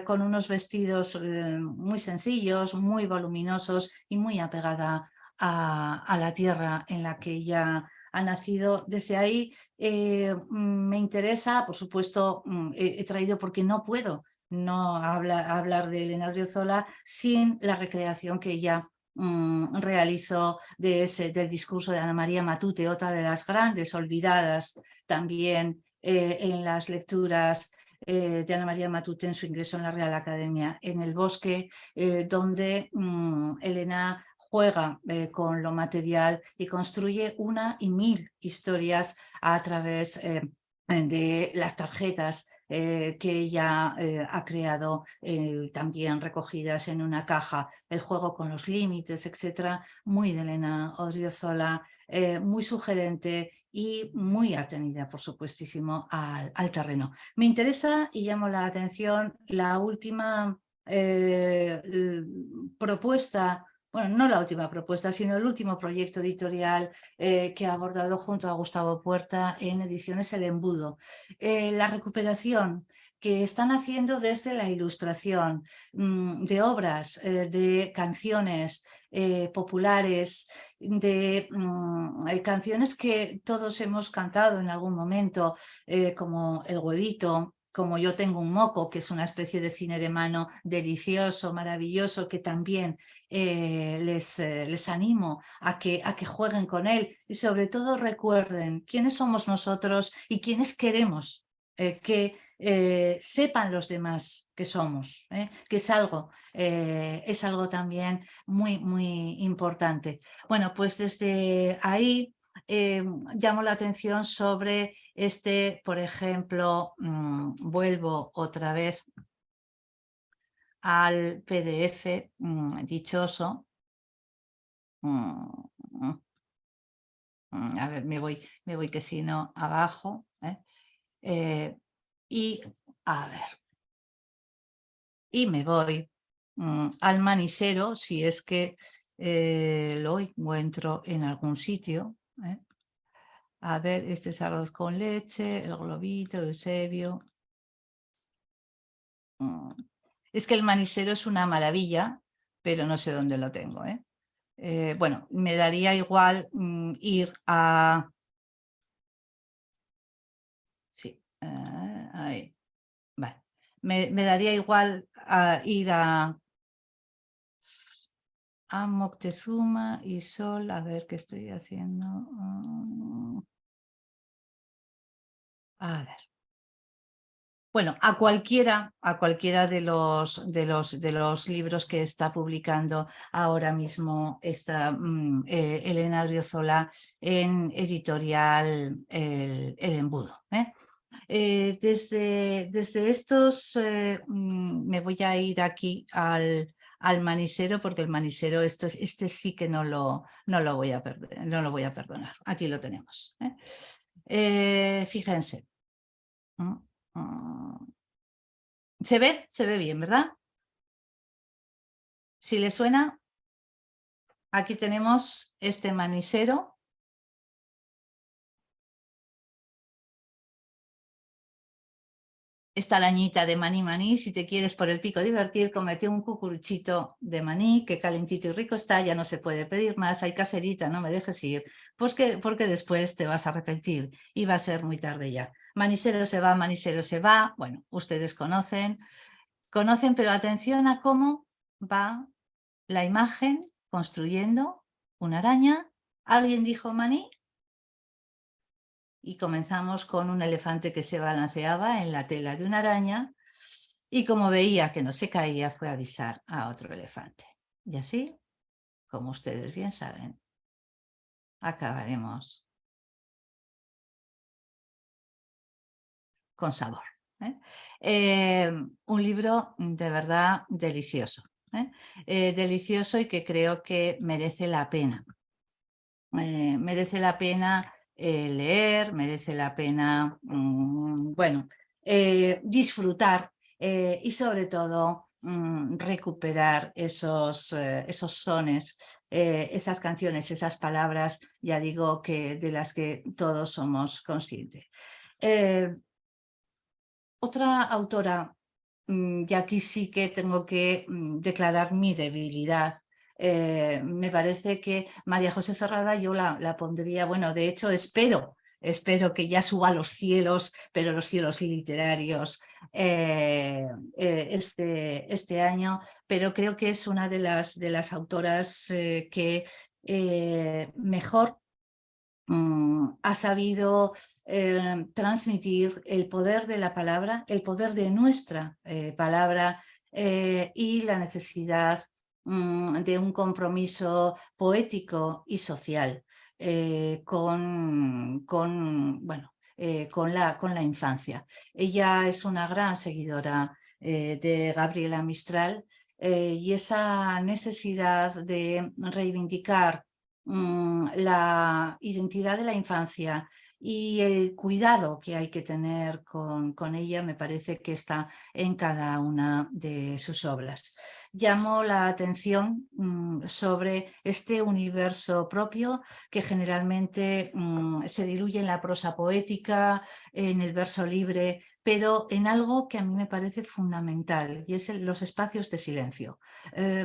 con unos vestidos muy sencillos, muy voluminosos y muy apegada a la tierra en la que ella ha nacido. Desde ahí me interesa, por supuesto, he traído porque no puedo no hablar de Elena Odriozola sin la recreación que ella realizó del discurso de Ana María Matute, otra de las grandes olvidadas también en las lecturas de Ana María Matute en su ingreso en la Real Academia, en El Bosque, donde Elena juega con lo material y construye una y mil historias a través de las tarjetas que ella ha creado, también recogidas en una caja, el juego con los límites, etcétera, muy de Elena Odriozola, muy sugerente y muy atenida, por supuestísimo, al terreno. Me interesa y llamo la atención la última propuesta. Bueno, no la última propuesta, sino el último proyecto editorial que ha abordado junto a Gustavo Puerta en Ediciones El Embudo. La recuperación que están haciendo desde la ilustración de obras, de canciones populares, de canciones que todos hemos cantado en algún momento, como El Huevito, como yo tengo un moco, que es una especie de cine de mano delicioso, maravilloso, que también les animo a que jueguen con él y sobre todo recuerden quiénes somos nosotros y quiénes queremos que sepan los demás que somos, que es algo también muy, muy importante. Bueno, pues desde ahí llamo la atención sobre por ejemplo, vuelvo otra vez al PDF dichoso. A ver, me voy que si no abajo. Y a ver. Y me voy al manisero, si es que lo encuentro en algún sitio. A ver, este es arroz con leche, el globito, Eusebio. Es que el manisero es una maravilla, pero no sé dónde lo tengo. Bueno, me daría igual ir a... Sí, ahí. Vale. Me daría igual ir a Moctezuma y Sol. A ver qué estoy haciendo. A ver. Bueno, a cualquiera de los libros que está publicando ahora mismo Elena Driozola en editorial El Embudo. Desde estos me voy a ir aquí al manisero, porque el manisero este sí que no lo voy a perdonar. Aquí lo tenemos. Fíjense. ¿Se ve? Se ve bien, ¿verdad? Si le suena, aquí tenemos este manisero. Esta arañita de maní maní, si te quieres por el pico divertir, comete un cucuruchito de maní, que calentito y rico está, ya no se puede pedir más, hay caserita, no me dejes ir, pues porque después te vas a arrepentir y va a ser muy tarde ya. Manisero se va, bueno, ustedes conocen, pero atención a cómo va la imagen construyendo una araña. ¿Alguien dijo maní? Y comenzamos con un elefante que se balanceaba en la tela de una araña y como veía que no se caía fue a avisar a otro elefante. Y así, como ustedes bien saben, acabaremos con sabor. Un libro de verdad delicioso. Delicioso y que creo que merece la pena. Merece la pena leer, merece la pena, bueno, disfrutar y sobre todo recuperar esos sones, esas canciones, esas palabras, ya digo, de las que todos somos conscientes. Otra autora, y aquí sí que tengo que declarar mi debilidad. Me parece que María José Ferrada yo la pondría, bueno, de hecho espero que ya suba a los cielos, pero los cielos literarios este año, pero creo que es una de las autoras que mejor ha sabido transmitir el poder de la palabra, el poder de nuestra palabra y la necesidad de un compromiso poético y social con la infancia. Ella es una gran seguidora de Gabriela Mistral y esa necesidad de reivindicar la identidad de la infancia y el cuidado que hay que tener con ella me parece que está en cada una de sus obras. Llamo la atención sobre este universo propio que generalmente se diluye en la prosa poética, en el verso libre, pero en algo que a mí me parece fundamental y es los espacios de silencio.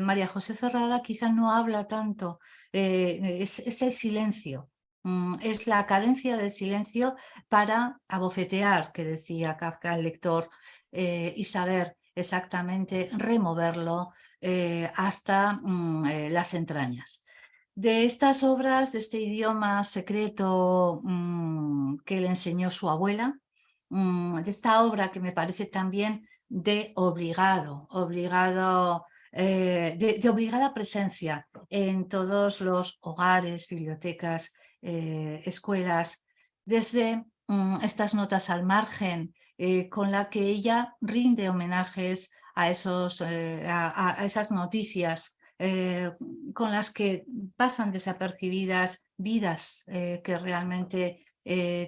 María José Ferrada quizá no habla tanto, es el silencio es la cadencia del silencio para abofetear, que decía Kafka al lector, y saber exactamente removerlo hasta las entrañas. De estas obras, de este idioma secreto que le enseñó su abuela, de esta obra que me parece también de de obligada presencia en todos los hogares, bibliotecas, escuelas, desde estas notas al margen con la que ella rinde homenajes a esas noticias con las que pasan desapercibidas vidas que realmente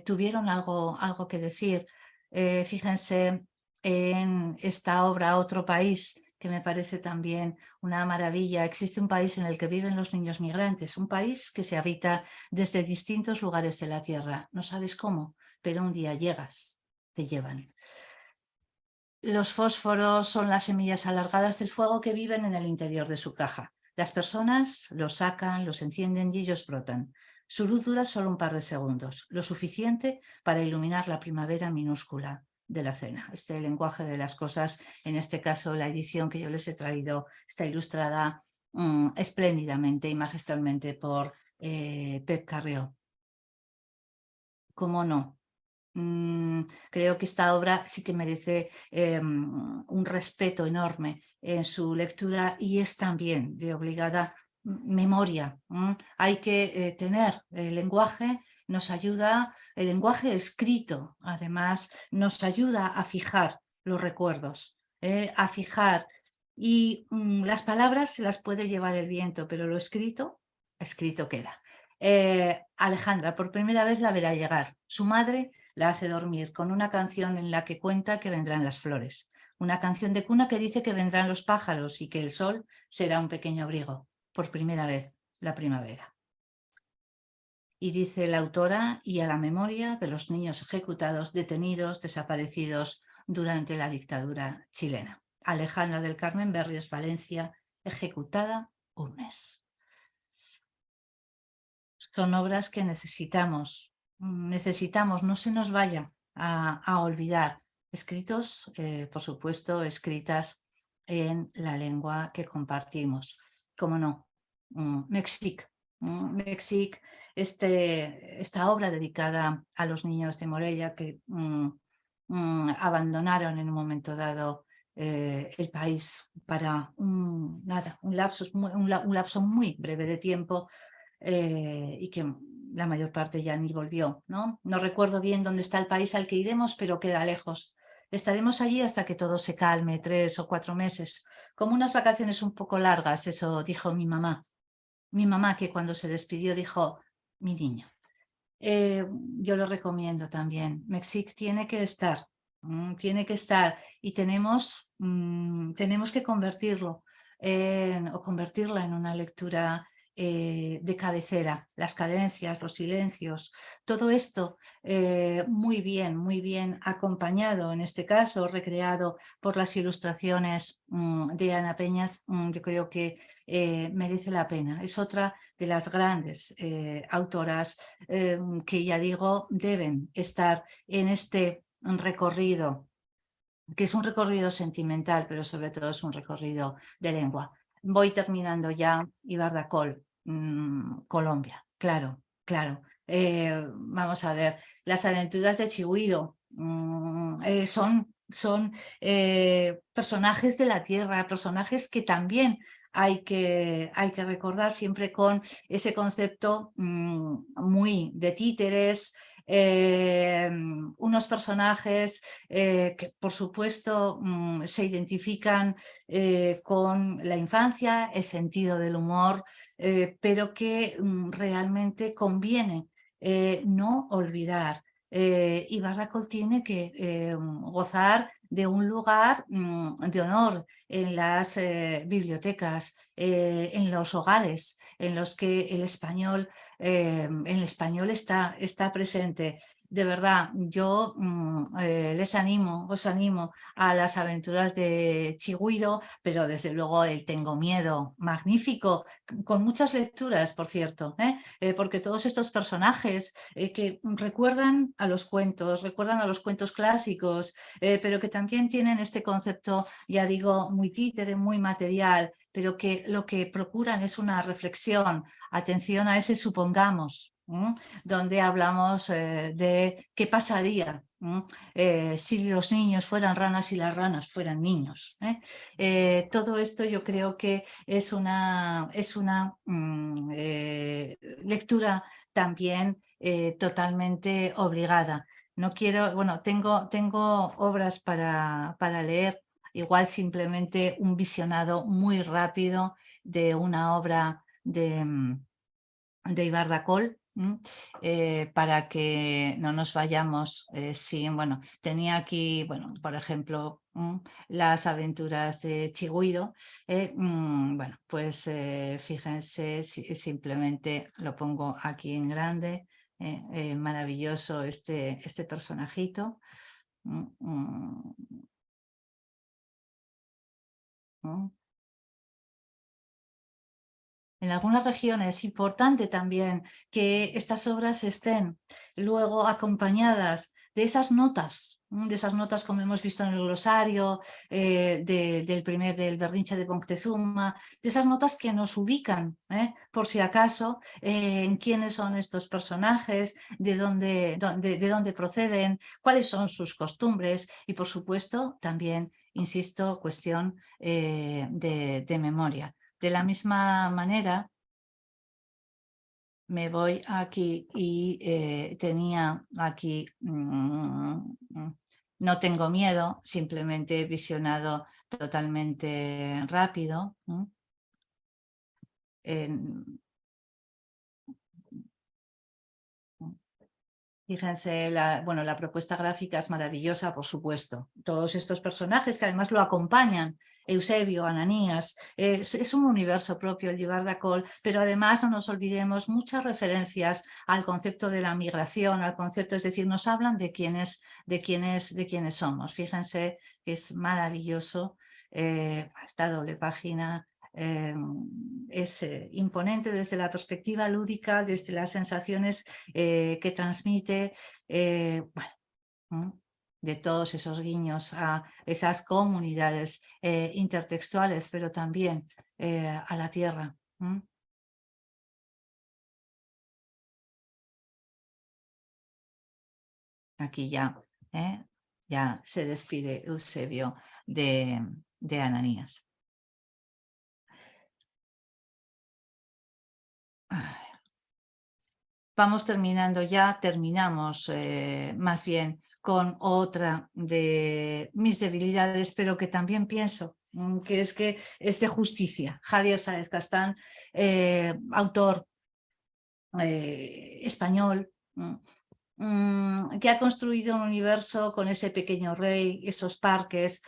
tuvieron algo que decir. Fíjense en esta obra Otro país, que me parece también una maravilla. Existe un país en el que viven los niños migrantes, un país que se habita desde distintos lugares de la tierra. No sabes cómo, pero un día llegas, te llevan. Los fósforos son las semillas alargadas del fuego que viven en el interior de su caja. Las personas los sacan, los encienden y ellos brotan. Su luz dura solo un par de segundos, lo suficiente para iluminar la primavera minúscula de la cena. Este lenguaje de las cosas, en este caso la edición que yo les he traído, está ilustrada espléndidamente y magistralmente por Pep Carrió. ¿Cómo no? Creo que esta obra sí que merece un respeto enorme en su lectura y es también de obligada memoria. Hay que tener el lenguaje, nos ayuda, el lenguaje escrito, además, nos ayuda a fijar los recuerdos, a fijar. Y las palabras se las puede llevar el viento, pero lo escrito queda. Alejandra por primera vez la verá llegar. Su madre la hace dormir con una canción en la que cuenta que vendrán las flores. Una canción de cuna que dice que vendrán los pájaros y que el sol será un pequeño abrigo. Por primera vez, la primavera. Y dice la autora, y a la memoria de los niños ejecutados, detenidos, desaparecidos durante la dictadura chilena. Alejandra del Carmen Berrios Valencia, ejecutada un mes. Son obras que necesitamos, no se nos vaya a olvidar. Escritos, por supuesto, escritas en la lengua que compartimos. Como no, Mexic. Mexic, esta obra dedicada a los niños de Morella que abandonaron en un momento dado el país para un lapso muy breve de tiempo y que la mayor parte ya ni volvió, ¿no? No recuerdo bien dónde está el país al que iremos, pero queda lejos. Estaremos allí hasta que todo se calme, 3 o 4 meses, como unas vacaciones un poco largas, eso dijo mi mamá. Mi mamá, que cuando se despidió dijo, mi niño. Yo lo recomiendo también. Mexic tiene que estar y tenemos que convertirlo o convertirla en una lectura de cabecera, las cadencias, los silencios, todo esto muy bien acompañado, en este caso recreado por las ilustraciones de Ana Peñas. Yo creo que merece la pena. Es otra de las grandes autoras que, ya digo, deben estar en este recorrido, que es un recorrido sentimental, pero sobre todo es un recorrido de lengua. Voy terminando ya. Ibardacol, Colombia, claro. Vamos a ver, las aventuras de Chihiro son personajes de la tierra, personajes que también hay que recordar siempre con ese concepto muy de títeres, unos personajes que por supuesto se identifican con la infancia, el sentido del humor, pero que realmente conviene no olvidar. Y Barracol tiene que gozar de un lugar de honor en las bibliotecas, en los hogares en los que el español está presente. De verdad, yo os animo a las aventuras de Chigüiro, pero desde luego el Tengo Miedo, magnífico, con muchas lecturas, por cierto, porque todos estos personajes que recuerdan a los cuentos clásicos, pero que también tienen este concepto, ya digo, muy títere, muy material, pero que lo que procuran es una reflexión, atención a ese supongamos, donde hablamos de qué pasaría si los niños fueran ranas y las ranas fueran niños. Todo esto yo creo que es una lectura también totalmente obligada. No quiero, bueno, tengo obras para leer, igual simplemente un visionado muy rápido de una obra de Ibardacol, para que no nos vayamos sin, bueno, tenía aquí, bueno, por ejemplo, las aventuras de Chigüiro, bueno, pues fíjense, simplemente lo pongo aquí en grande, maravilloso este personajito. En algunas regiones es importante también que estas obras estén luego acompañadas de esas notas como hemos visto en el glosario del Berrinche de Moctezuma, de esas notas que nos ubican, por si acaso, en quiénes son estos personajes, de dónde proceden, cuáles son sus costumbres y, por supuesto, también, insisto, cuestión de memoria. De la misma manera, me voy aquí y tenía aquí, no tengo miedo, simplemente visionado totalmente rápido. Fíjense, la propuesta gráfica es maravillosa, por supuesto. Todos estos personajes que además lo acompañan, Eusebio, Ananías, es un universo propio el de Ibardacol, pero además no nos olvidemos muchas referencias al concepto de la migración, al concepto, es decir, nos hablan de quiénes somos. Fíjense que es maravilloso esta doble página. Es imponente desde la perspectiva lúdica, desde las sensaciones que transmite, bueno, de todos esos guiños a esas comunidades intertextuales, pero también a la tierra. Aquí ya se despide Eusebio de Ananías. Vamos terminando ya, terminamos más bien con otra de mis debilidades, pero que también pienso que es de justicia. Javier Sáenz Castán, autor español, que ha construido un universo con ese pequeño rey, esos parques.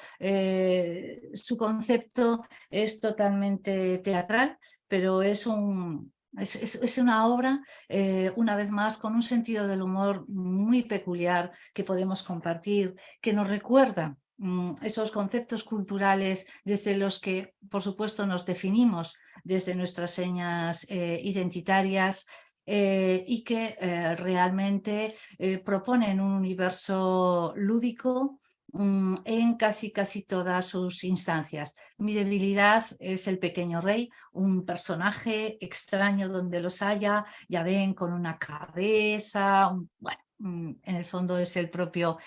Su concepto es totalmente teatral, pero es una obra, una vez más, con un sentido del humor muy peculiar que podemos compartir, que nos recuerda esos conceptos culturales desde los que, por supuesto, nos definimos desde nuestras señas identitarias, y que realmente proponen un universo lúdico en casi todas sus instancias. Mi debilidad es el pequeño rey, un personaje extraño donde los haya, ya ven, con una cabeza, bueno, en el fondo es el propio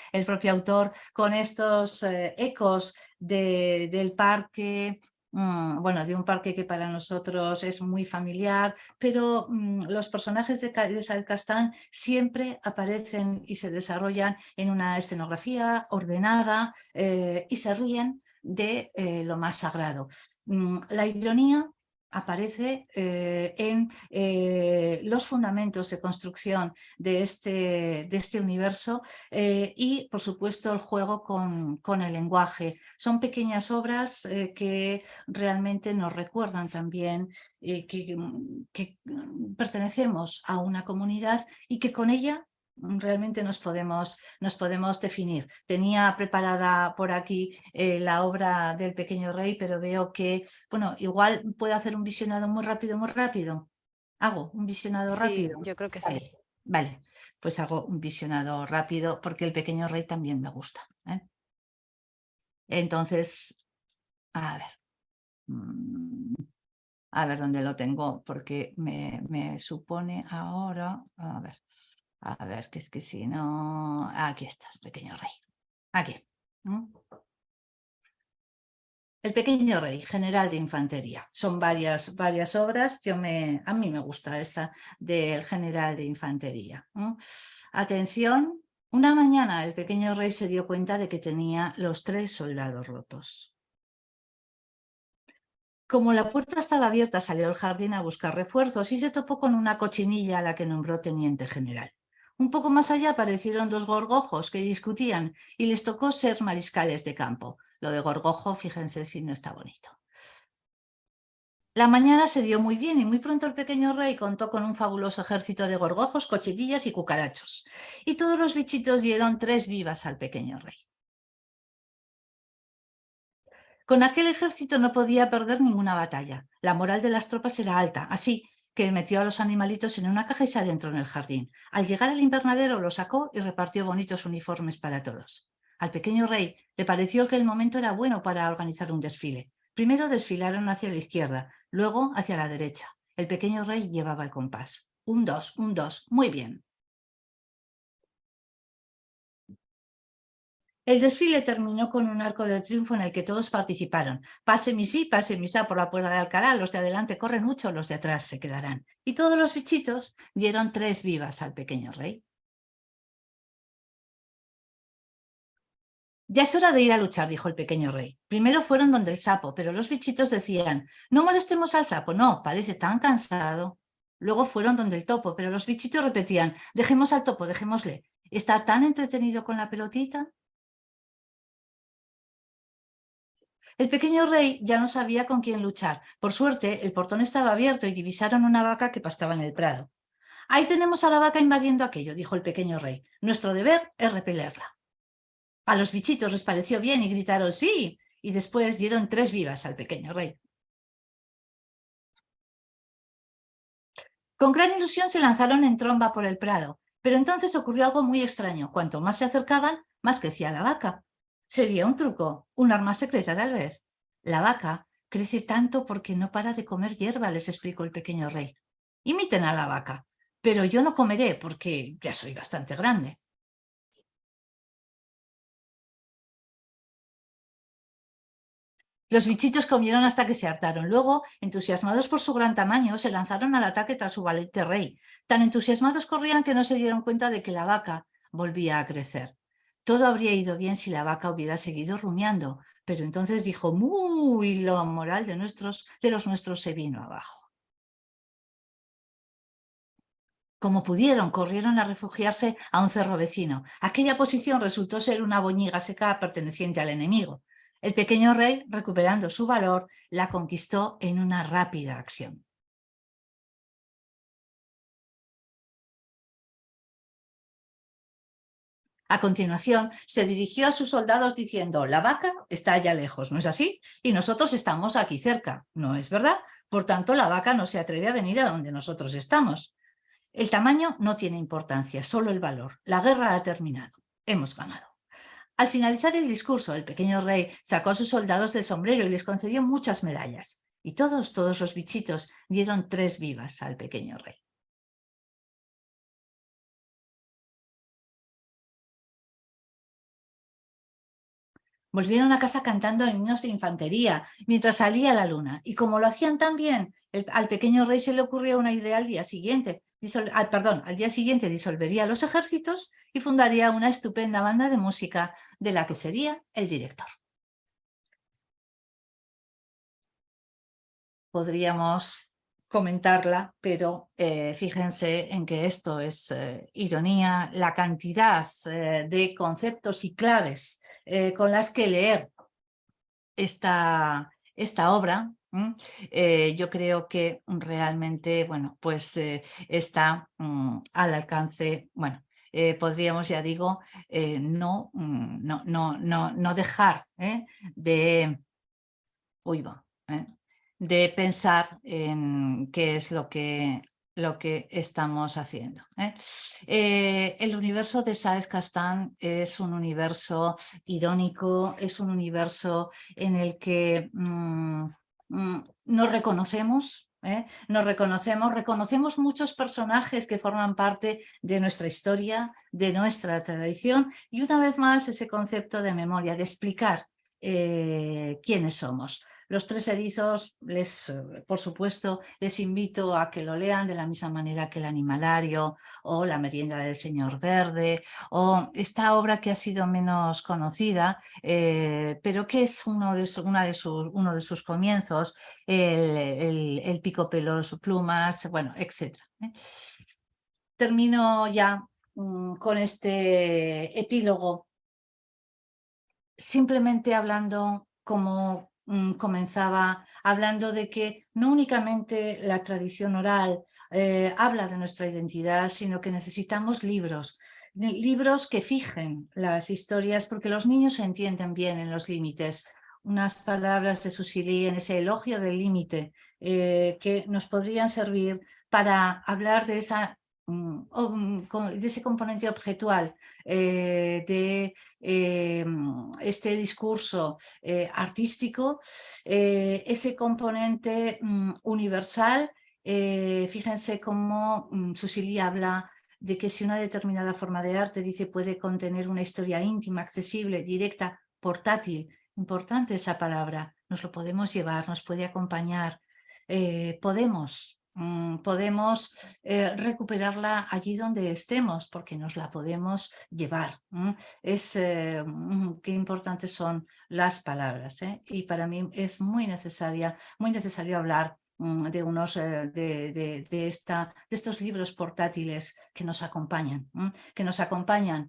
autor, con estos ecos del parque, bueno, de un parque que para nosotros es muy familiar, pero los personajes de Sáenz Castán siempre aparecen y se desarrollan en una escenografía ordenada y se ríen de lo más sagrado. La ironía aparece en los fundamentos de construcción de este universo y, por supuesto, el juego con el lenguaje. Son pequeñas obras que realmente nos recuerdan también que pertenecemos a una comunidad y que con ella realmente nos podemos definir. Tenía preparada por aquí la obra del Pequeño Rey, pero veo que, bueno, igual puedo hacer un visionado muy rápido, muy rápido. Hago un visionado Sí, rápido. yo creo que sí. Vale, vale, pues hago un visionado rápido porque el Pequeño Rey también me gusta. Entonces, a ver. A ver dónde lo tengo, porque me supone ahora, a ver, que es que si no, aquí estás, Pequeño Rey, aquí. El Pequeño Rey, general de infantería. Son varias obras. A mí me gusta esta del general de infantería. Atención, una mañana el Pequeño Rey se dio cuenta de que tenía los 3 soldados rotos. Como la puerta estaba abierta, salió al jardín a buscar refuerzos y se topó con una cochinilla a la que nombró teniente general. Un poco más allá aparecieron 2 gorgojos que discutían y les tocó ser mariscales de campo. Lo de gorgojo, fíjense si no está bonito. La mañana se dio muy bien y muy pronto el Pequeño Rey contó con un fabuloso ejército de gorgojos, cochinillas y cucarachos. Y todos los bichitos dieron 3 vivas al Pequeño Rey. Con aquel ejército no podía perder ninguna batalla. La moral de las tropas era alta, así que metió a los animalitos en una caja y se adentró en el jardín. Al llegar al invernadero lo sacó y repartió bonitos uniformes para todos. Al Pequeño Rey le pareció que el momento era bueno para organizar un desfile. Primero desfilaron hacia la izquierda, luego hacia la derecha. El Pequeño Rey llevaba el compás. 1, 2, 1, 2. Muy bien. El desfile terminó con un arco de triunfo en el que todos participaron. Pase misa por la puerta de Alcalá. Los de adelante corren mucho, los de atrás se quedarán. Y todos los bichitos dieron 3 vivas al Pequeño Rey. Ya es hora de ir a luchar, dijo el Pequeño Rey. Primero fueron donde el sapo, pero los bichitos decían, no molestemos al sapo, no, parece tan cansado. Luego fueron donde el topo, pero los bichitos repetían, dejemos al topo, dejémosle. ¿Está tan entretenido con la pelotita? El Pequeño Rey ya no sabía con quién luchar. Por suerte, el portón estaba abierto y divisaron una vaca que pastaba en el prado. Ahí tenemos a la vaca invadiendo aquello, dijo el Pequeño Rey. Nuestro deber es repelerla. A los bichitos les pareció bien y gritaron sí, y después dieron 3 vivas al Pequeño Rey. Con gran ilusión se lanzaron en tromba por el prado, pero entonces ocurrió algo muy extraño. Cuanto más se acercaban, más crecía la vaca. Sería un truco, un arma secreta tal vez. La vaca crece tanto porque no para de comer hierba, les explicó el Pequeño Rey. Imiten a la vaca, pero yo no comeré porque ya soy bastante grande. Los bichitos comieron hasta que se hartaron. Luego, entusiasmados por su gran tamaño, se lanzaron al ataque tras su valiente rey. Tan entusiasmados corrían que no se dieron cuenta de que la vaca volvía a crecer. Todo habría ido bien si la vaca hubiera seguido rumiando, pero entonces dijo "mu" y la moral de los nuestros se vino abajo. Como pudieron, corrieron a refugiarse a un cerro vecino. Aquella posición resultó ser una boñiga seca perteneciente al enemigo. El Pequeño Rey, recuperando su valor, la conquistó en una rápida acción. A continuación, se dirigió a sus soldados diciendo, la vaca está allá lejos, ¿no es así? Y nosotros estamos aquí cerca, ¿no es verdad? Por tanto, la vaca no se atreve a venir a donde nosotros estamos. El tamaño no tiene importancia, solo el valor. La guerra ha terminado. Hemos ganado. Al finalizar el discurso, el Pequeño Rey sacó a sus soldados del sombrero y les concedió muchas medallas. Y todos los bichitos dieron 3 vivas al Pequeño Rey. Volvieron a casa cantando himnos de infantería mientras salía la luna. Y como lo hacían tan bien, al Pequeño Rey se le ocurrió una idea al día siguiente. Al día siguiente disolvería los ejércitos y fundaría una estupenda banda de música de la que sería el director. podríamos comentarla, pero fíjense en que esto es ironía, la cantidad de conceptos y claves con las que leer esta obra. Yo creo que realmente, bueno, pues está al alcance, bueno, podríamos, ya digo, no dejar de, de pensar en qué es lo que estamos haciendo. El universo de Saez Castan es un universo irónico, es un universo en el que nos reconocemos. Reconocemos muchos personajes que forman parte de nuestra historia, de nuestra tradición, y una vez más ese concepto de memoria, de explicar quiénes somos. Los Tres Erizos, por supuesto, les invito a que lo lean de la misma manera que El Animalario o La Merienda del Señor Verde, o esta obra que ha sido menos conocida, pero que es uno de sus comienzos, el Pico Pelos Plumas, bueno, etc. Termino ya con este epílogo, simplemente hablando como comenzaba, hablando de que no únicamente la tradición oral habla de nuestra identidad, sino que necesitamos libros que fijen las historias, porque los niños se entienden bien en los límites. Unas palabras de Susili en ese elogio del límite que nos podrían servir para hablar de ese componente objetual, de este discurso artístico, ese componente universal. Fíjense cómo Susili habla de que si una determinada forma de arte, dice, puede contener una historia íntima, accesible, directa, portátil, importante esa palabra, nos lo podemos llevar, nos puede acompañar, podemos recuperarla allí donde estemos, porque nos la podemos llevar. Qué importantes son las palabras, y para mí es muy necesario hablar de estos libros portátiles que nos acompañan,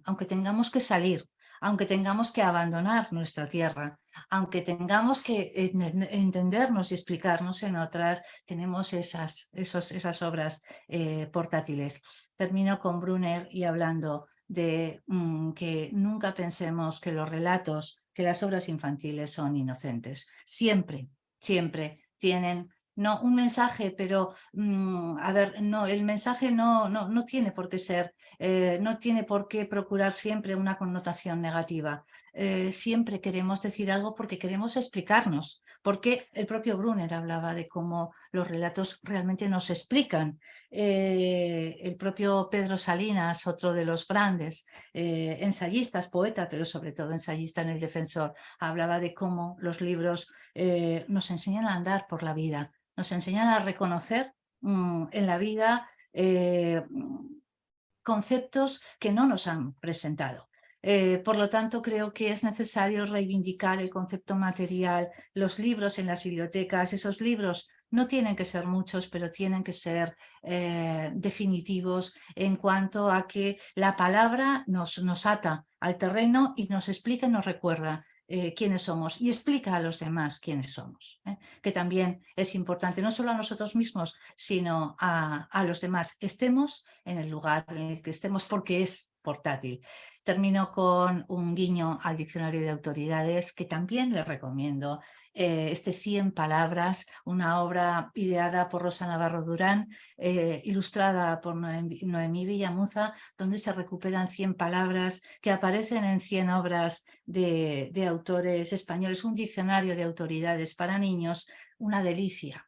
aunque tengamos que salir, aunque tengamos que abandonar nuestra tierra, aunque tengamos que entendernos y explicarnos en otras, tenemos esas obras portátiles. Termino con Brunner y hablando de que nunca pensemos que los relatos, que las obras infantiles son inocentes. Siempre tienen no un mensaje, pero el mensaje no tiene por qué ser, no tiene por qué procurar siempre una connotación negativa. Siempre queremos decir algo porque queremos explicarnos, porque el propio Brunner hablaba de cómo los relatos realmente nos explican. El propio Pedro Salinas, otro de los grandes ensayistas, poeta, pero sobre todo ensayista en El Defensor, hablaba de cómo los libros nos enseñan a andar por la vida, nos enseñan a reconocer en la vida conceptos que no nos han presentado. Por lo tanto, creo que es necesario reivindicar el concepto material, los libros en las bibliotecas. Esos libros no tienen que ser muchos, pero tienen que ser definitivos en cuanto a que la palabra nos ata al terreno y nos explica y nos recuerda quiénes somos y explica a los demás quiénes somos, que también es importante, no solo a nosotros mismos, sino a los demás, estemos en el lugar en el que estemos, porque es portátil. Termino con un guiño al Diccionario de Autoridades, que también les recomiendo. 100 palabras, una obra ideada por Rosa Navarro Durán, ilustrada por Noemí Villamuza, donde se recuperan 100 palabras que aparecen en 100 obras de autores españoles, un diccionario de autoridades para niños, una delicia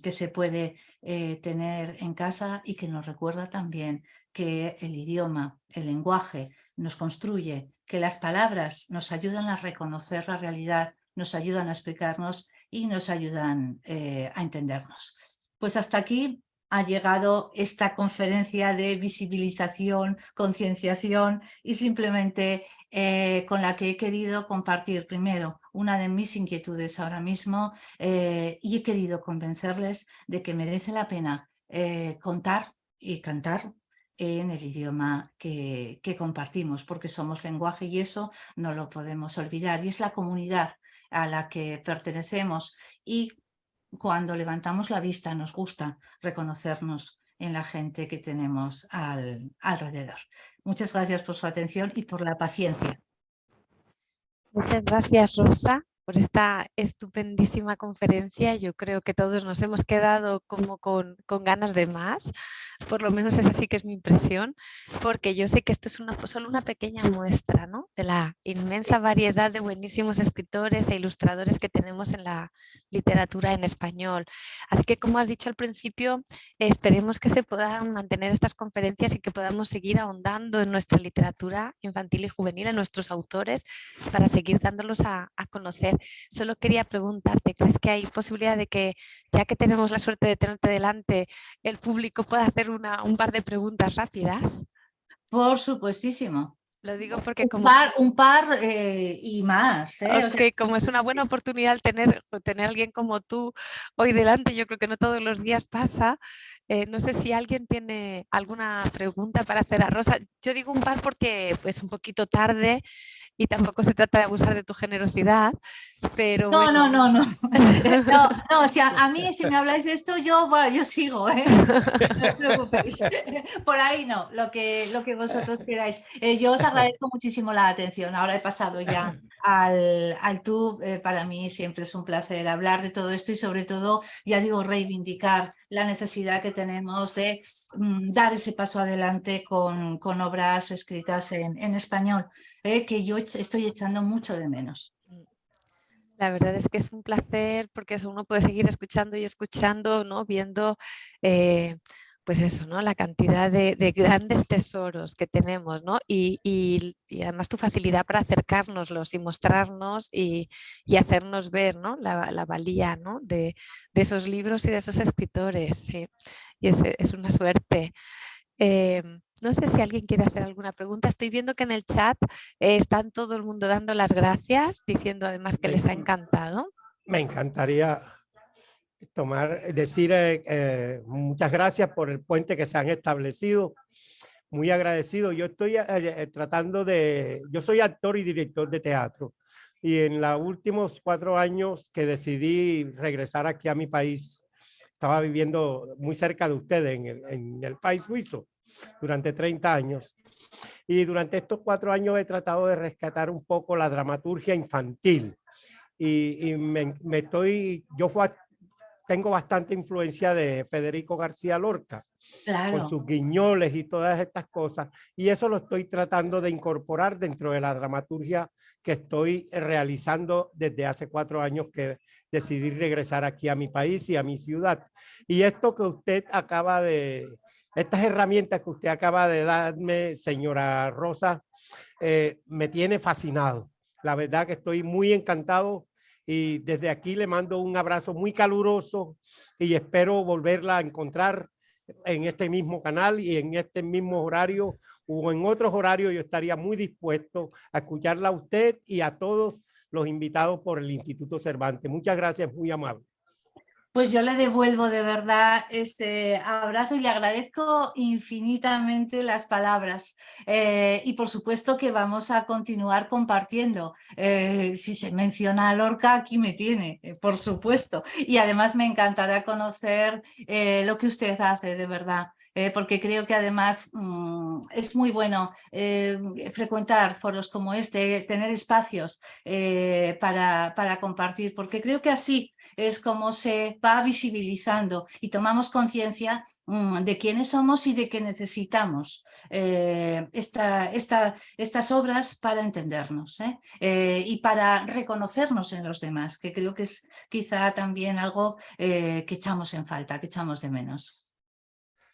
que se puede tener en casa y que nos recuerda también que el idioma, el lenguaje nos construye, que las palabras nos ayudan a reconocer la realidad, nos ayudan a explicarnos y nos ayudan a entendernos. Pues hasta aquí ha llegado esta conferencia de visibilización, concienciación, y simplemente con la que he querido compartir primero una de mis inquietudes ahora mismo y he querido convencerles de que merece la pena contar y cantar en el idioma que compartimos, porque somos lenguaje y eso no lo podemos olvidar. Y es la comunidad a la que pertenecemos y cuando levantamos la vista nos gusta reconocernos en la gente que tenemos alrededor. Muchas gracias por su atención y por la paciencia. Muchas gracias, Rosa, por esta estupendísima conferencia. Yo creo que todos nos hemos quedado como con ganas de más, por lo menos es así que es mi impresión, porque yo sé que esto es solo una pequeña muestra, ¿no?, de la inmensa variedad de buenísimos escritores e ilustradores que tenemos en la literatura en español. Así que, como has dicho al principio, esperemos que se puedan mantener estas conferencias y que podamos seguir ahondando en nuestra literatura infantil y juvenil, en nuestros autores, para seguir dándolos a conocer. Solo quería preguntarte, ¿crees que hay posibilidad de que, ya que tenemos la suerte de tenerte delante, el público pueda hacer un par de preguntas rápidas? Por supuestísimo. Lo digo porque Un par y más. O sea, como es una buena oportunidad tener a alguien como tú hoy delante, yo creo que no todos los días pasa. No sé si alguien tiene alguna pregunta para hacer a Rosa. Yo digo un par porque es pues, un poquito tarde y tampoco se trata de abusar de tu generosidad, pero no, bueno. no, no, no. No, no, o sea, a mí si me habláis de esto, yo sigo, ¿eh? No os preocupéis. Por ahí no, lo que vosotros queráis. Yo os agradezco muchísimo la atención. Ahora he pasado ya al tú. Para mí siempre es un placer hablar de todo esto y sobre todo, ya digo, reivindicar la necesidad que tenemos de dar ese paso adelante con obras escritas en español, que yo estoy echando mucho de menos. La verdad es que es un placer porque uno puede seguir escuchando y escuchando, ¿no?, viendo pues eso, ¿no?, la cantidad de grandes tesoros que tenemos, ¿no? Y además tu facilidad para acercárnoslos y mostrarnos y hacernos ver, ¿no?, la valía, ¿no?, de esos libros y de esos escritores. Sí. Y es una suerte. No sé si alguien quiere hacer alguna pregunta. Estoy viendo que en el chat están todo el mundo dando las gracias, diciendo además que les ha encantado. Me encantaría decir muchas gracias por el puente que se han establecido. Muy agradecido. Yo estoy yo soy actor y director de teatro y en los últimos 4 años que decidí regresar aquí a mi país, estaba viviendo muy cerca de ustedes en el país suizo durante 30 años. Y durante estos 4 años he tratado de rescatar un poco la dramaturgia infantil. Tengo bastante influencia de Federico García Lorca, Claro, con sus guiñoles y todas estas cosas. Y eso lo estoy tratando de incorporar dentro de la dramaturgia que estoy realizando desde hace 4 años que decidí regresar aquí a mi país y a mi ciudad. Y esto que usted estas herramientas que usted acaba de darme, señora Rosa, me tiene fascinado. La verdad que estoy muy encantado y desde aquí le mando un abrazo muy caluroso y espero volverla a encontrar en este mismo canal y en este mismo horario o en otros horarios. Yo estaría muy dispuesto a escucharla a usted y a todos los invitados por el Instituto Cervantes. Muchas gracias, muy amable. pues yo le devuelvo de verdad ese abrazo y le agradezco infinitamente las palabras. Y por supuesto que vamos a continuar compartiendo. Si se menciona a Lorca, aquí me tiene, por supuesto. Y además me encantará conocer lo que usted hace, de verdad. Porque creo que además es muy bueno frecuentar foros como este, tener espacios para compartir, porque creo que así es como se va visibilizando y tomamos conciencia de quiénes somos y de que necesitamos estas obras para entendernos y para reconocernos en los demás, que creo que es quizá también algo que echamos en falta, que echamos de menos.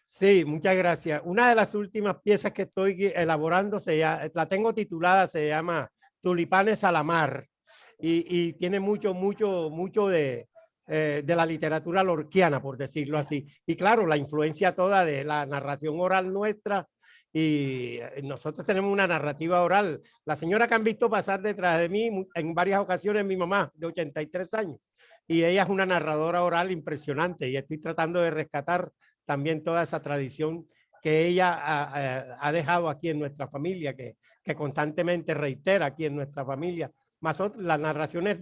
Sí, muchas gracias. Una de las últimas piezas que estoy elaborando, la tengo titulada, se llama Tulipanes a la mar y tiene mucho de la literatura lorquiana, por decirlo así. Y claro, la influencia toda de la narración oral nuestra Y nosotros tenemos una narrativa oral. La señora que han visto pasar detrás de mí en varias ocasiones, mi mamá, de 83 años, y ella es una narradora oral impresionante, y estoy tratando de rescatar también toda esa tradición que ella ha dejado aquí en nuestra familia, que constantemente reitera aquí en nuestra familia. Más las narraciones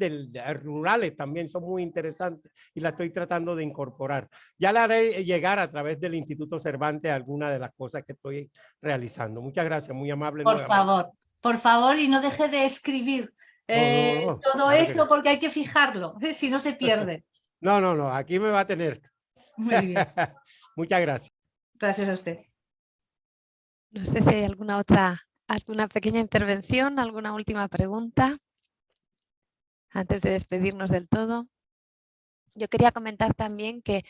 rurales también son muy interesantes y las estoy tratando de incorporar. Ya le haré llegar a través del Instituto Cervantes algunas de las cosas que estoy realizando. Muchas gracias, muy amable nuevamente. Por favor, y no deje de escribir No, todo claro que eso no. porque hay que fijarlo, si no se pierde. No, aquí me va a tener. Muy bien, Muchas gracias. gracias a usted. No sé si hay alguna pequeña intervención, alguna última pregunta antes de despedirnos del todo. Yo quería comentar también que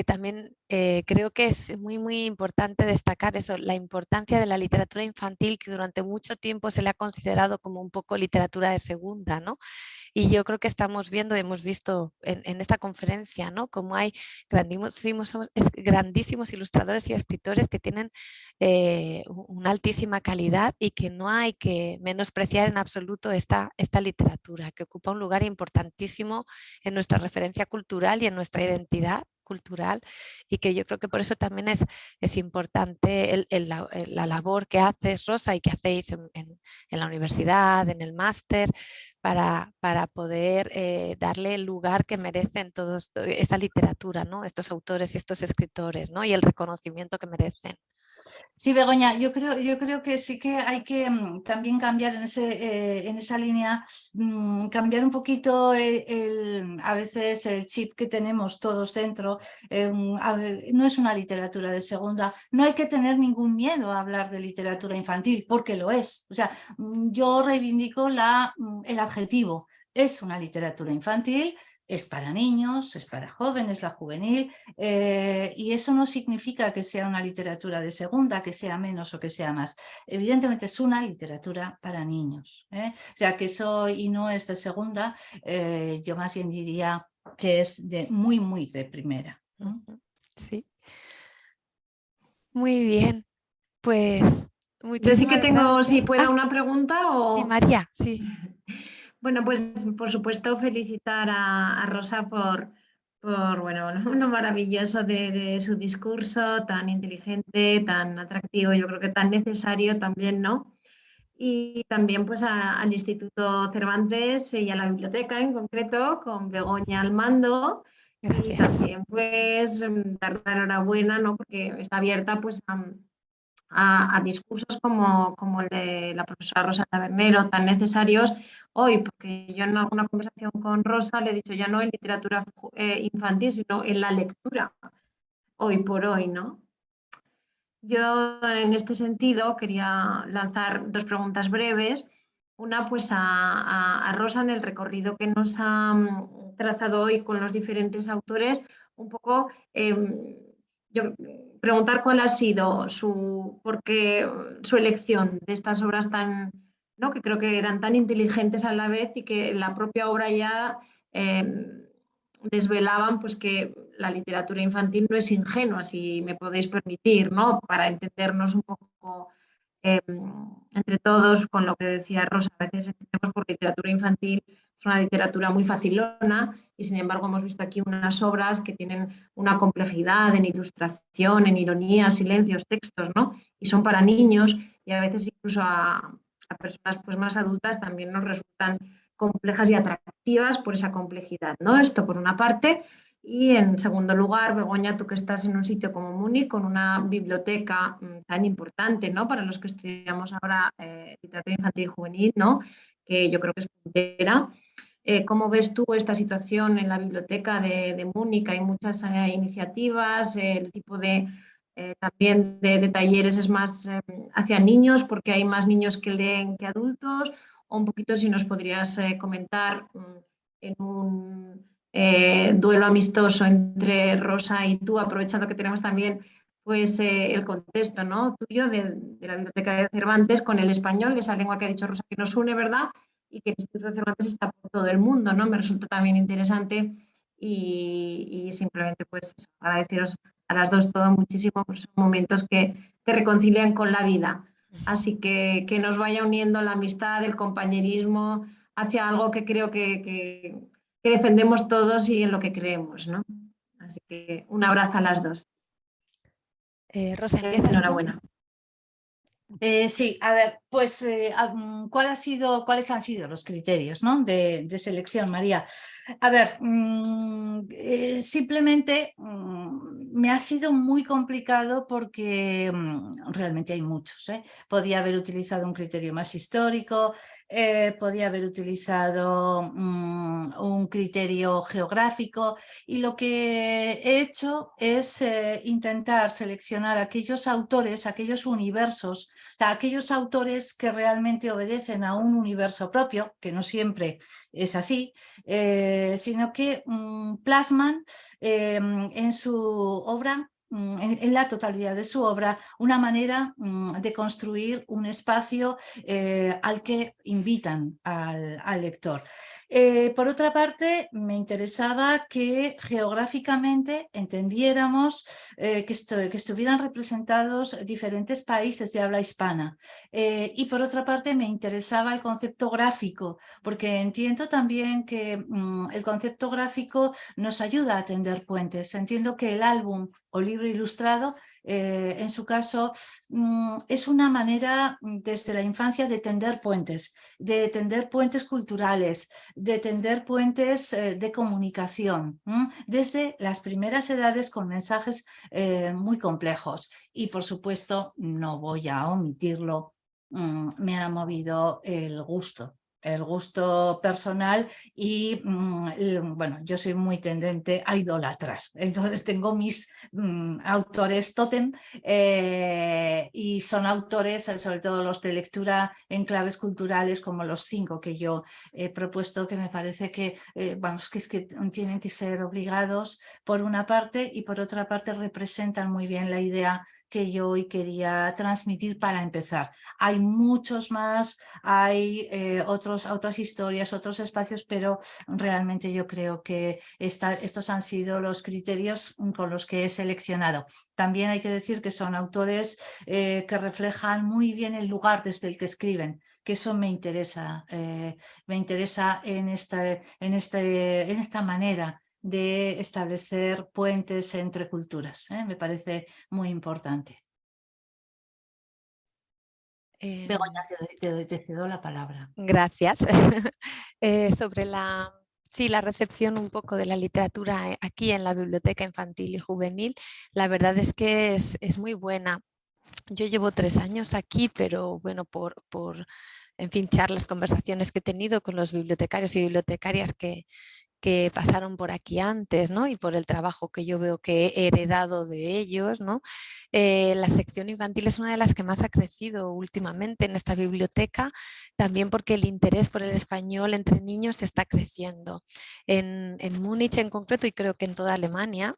también creo que es muy importante destacar eso, la importancia de la literatura infantil, que durante mucho tiempo se le ha considerado como un poco literatura de segunda, ¿no? Y yo creo que hemos visto en esta conferencia, ¿no? Como hay grandísimos ilustradores y escritores que tienen una altísima calidad y que no hay que menospreciar en absoluto esta literatura, que ocupa un lugar importantísimo en nuestra referencia cultural y en nuestra identidad cultural, y que yo creo que por eso también es importante la labor que haces, Rosa, y que hacéis en la universidad, en el máster, para poder darle el lugar que merecen todos esta literatura, ¿no? Estos autores y estos escritores, ¿no? Y el reconocimiento que merecen. Sí, Begoña, yo creo que sí que hay que también cambiar en esa línea, cambiar un poquito a veces el chip que tenemos todos dentro. No es una literatura de segunda, no hay que tener ningún miedo a hablar de literatura infantil, porque lo es. O sea, yo reivindico el adjetivo, es una literatura infantil. Es para niños, es para jóvenes, la juvenil, y eso no significa que sea una literatura de segunda, que sea menos o que sea más. Evidentemente es una literatura para niños, ¿eh? O sea, que eso y no es de segunda, yo más bien diría que es de muy de primera. Sí. Muy bien, pues Yo sí que muchísimas tengo, gracias. si puedo, una pregunta Sí, o... María, sí. Bueno, pues por supuesto felicitar a Rosa por bueno, lo maravilloso de su discurso, tan inteligente, tan atractivo, yo creo que tan necesario también, ¿no? Y también pues al Instituto Cervantes y a la biblioteca en concreto, con Begoña al mando. Y Gracias. también pues dar la enhorabuena, ¿no? Porque está abierta pues a discursos como el de la profesora Rosa Tabernero, tan necesarios hoy, porque yo en alguna conversación con Rosa le he dicho ya no en literatura infantil, sino en la lectura, hoy por hoy, ¿no? Yo en este sentido quería lanzar dos preguntas breves. Una pues a Rosa en el recorrido que nos ha trazado hoy con los diferentes autores, un poco yo, preguntar cuál ha sido su elección de estas obras tan, ¿no? Que creo que eran tan inteligentes a la vez y que la propia obra ya desvelaban pues que la literatura infantil no es ingenua, si me podéis permitir, ¿no? Para entendernos un poco entre todos con lo que decía Rosa. A veces entendemos por literatura infantil es una literatura muy facilona y sin embargo hemos visto aquí unas obras que tienen una complejidad en ilustración, en ironía, silencios, textos, ¿no? Y son para niños y a veces incluso a personas pues más adultas también nos resultan complejas y atractivas por esa complejidad, ¿no? Esto por una parte. Y en segundo lugar, Begoña, tú que estás en un sitio como Múnich, con una biblioteca tan importante, ¿no? Para los que estudiamos ahora literatura infantil y juvenil, ¿no? Que yo creo que es puntera. ¿Cómo ves tú esta situación en la biblioteca de Múnich? Hay muchas iniciativas, el tipo también de talleres es más hacia niños, porque hay más niños que leen que adultos, o un poquito si nos podrías comentar en un duelo amistoso entre Rosa y tú, aprovechando que tenemos también pues el contexto, ¿no? Tuyo de la Biblioteca de Cervantes con el español, esa lengua que ha dicho Rosa que nos une, ¿verdad? Y que el Instituto de Cervantes está por todo el mundo, ¿no? Me resulta también interesante y simplemente pues agradeceros a las dos todo muchísimo, pues son momentos que te reconcilian con la vida. Así que nos vaya uniendo la amistad, el compañerismo hacia algo que creo que defendemos todos y en lo que creemos, ¿no? Así que un abrazo a las dos. Rosa, ¿empiezas tú? Enhorabuena. Sí, a ver, pues, ¿cuáles han sido los criterios, ¿no? de selección, María? A ver, simplemente me ha sido muy complicado porque realmente hay muchos, ¿eh? Podía haber utilizado un criterio más histórico, podía haber utilizado un criterio geográfico, y lo que he hecho es intentar seleccionar aquellos autores, aquellos universos, o sea, aquellos autores que realmente obedecen a un universo propio, que no siempre es así, sino que plasman en su obra, en la totalidad de su obra, una manera de construir un espacio al que invitan al lector. Por otra parte, me interesaba que geográficamente entendiéramos que estuvieran representados diferentes países de habla hispana. Y por otra parte, me interesaba el concepto gráfico, porque entiendo también que el concepto gráfico nos ayuda a tender puentes. Entiendo que el álbum o libro ilustrado, en su caso, es una manera desde la infancia de tender puentes culturales, de tender puentes de comunicación, desde las primeras edades, con mensajes muy complejos. Y por supuesto, no voy a omitirlo, me ha movido el gusto personal, y bueno, yo soy muy tendente a idolatrar. Entonces tengo mis autores tótem, y son autores, sobre todo los de lectura en claves culturales, como los 5 que yo he propuesto, que me parece que, vamos, que es que tienen que ser obligados por una parte, y por otra parte representan muy bien la idea que yo hoy quería transmitir para empezar. Hay muchos más, hay otras historias, otros espacios, pero realmente yo creo que estos han sido los criterios con los que he seleccionado. También hay que decir que son autores que reflejan muy bien el lugar desde el que escriben, que eso me interesa en esta manera de establecer puentes entre culturas. Me parece muy importante. Begoña, te cedo la palabra. Gracias. Sobre la recepción un poco de la literatura aquí en la Biblioteca Infantil y Juvenil, la verdad es que es muy buena. Yo llevo 3 años aquí, pero bueno, por en fin, charlas, conversaciones que he tenido con los bibliotecarios y bibliotecarias que pasaron por aquí antes, ¿no? Y por el trabajo que yo veo que he heredado de ellos, ¿no? La sección infantil es una de las que más ha crecido últimamente en esta biblioteca, también porque el interés por el español entre niños está creciendo. En Múnich en concreto, y creo que en toda Alemania,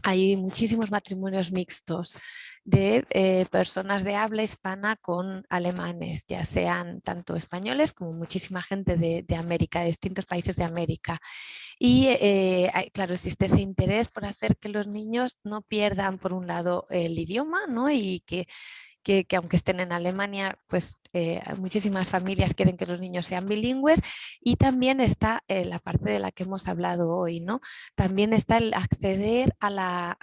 hay muchísimos matrimonios mixtos de personas de habla hispana con alemanes, ya sean tanto españoles como muchísima gente de América, de distintos países de América. Y claro, existe ese interés por hacer que los niños no pierdan, por un lado, el idioma, ¿no? Y que aunque estén en Alemania, pues muchísimas familias quieren que los niños sean bilingües. Y también está la parte de la que hemos hablado hoy, ¿no? También está el acceder a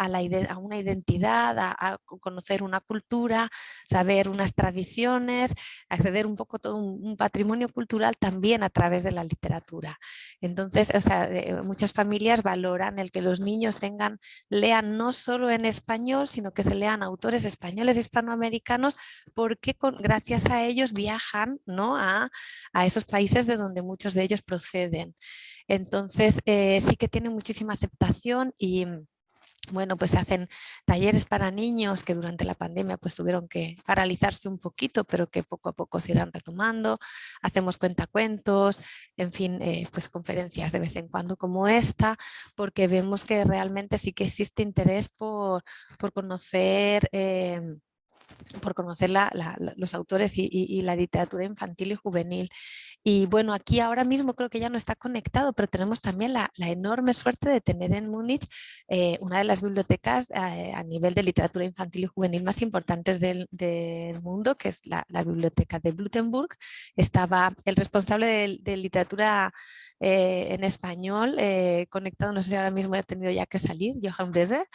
una identidad, a conocer una cultura, saber unas tradiciones, acceder un poco a todo un patrimonio cultural también a través de la literatura. Entonces, o sea, muchas familias valoran el que los niños lean no solo en español, sino que se lean autores españoles, hispanoamericanos, porque gracias a ellos viajan, ¿no? a esos países de donde muchos de ellos proceden. Entonces sí que tiene muchísima aceptación. Y bueno, pues se hacen talleres para niños que durante la pandemia pues tuvieron que paralizarse un poquito, pero que poco a poco se irán retomando. Hacemos cuentacuentos, en fin, pues conferencias de vez en cuando como esta, porque vemos que realmente sí que existe interés por conocer por conocer los autores y la literatura infantil y juvenil. Y bueno, aquí ahora mismo creo que ya no está conectado, pero tenemos también la enorme suerte de tener en Múnich una de las bibliotecas a nivel de literatura infantil y juvenil más importantes del mundo, que es la biblioteca de Blutenburg. Estaba el responsable de literatura en español conectado, no sé si ahora mismo ha tenido ya que salir, Johann Weber.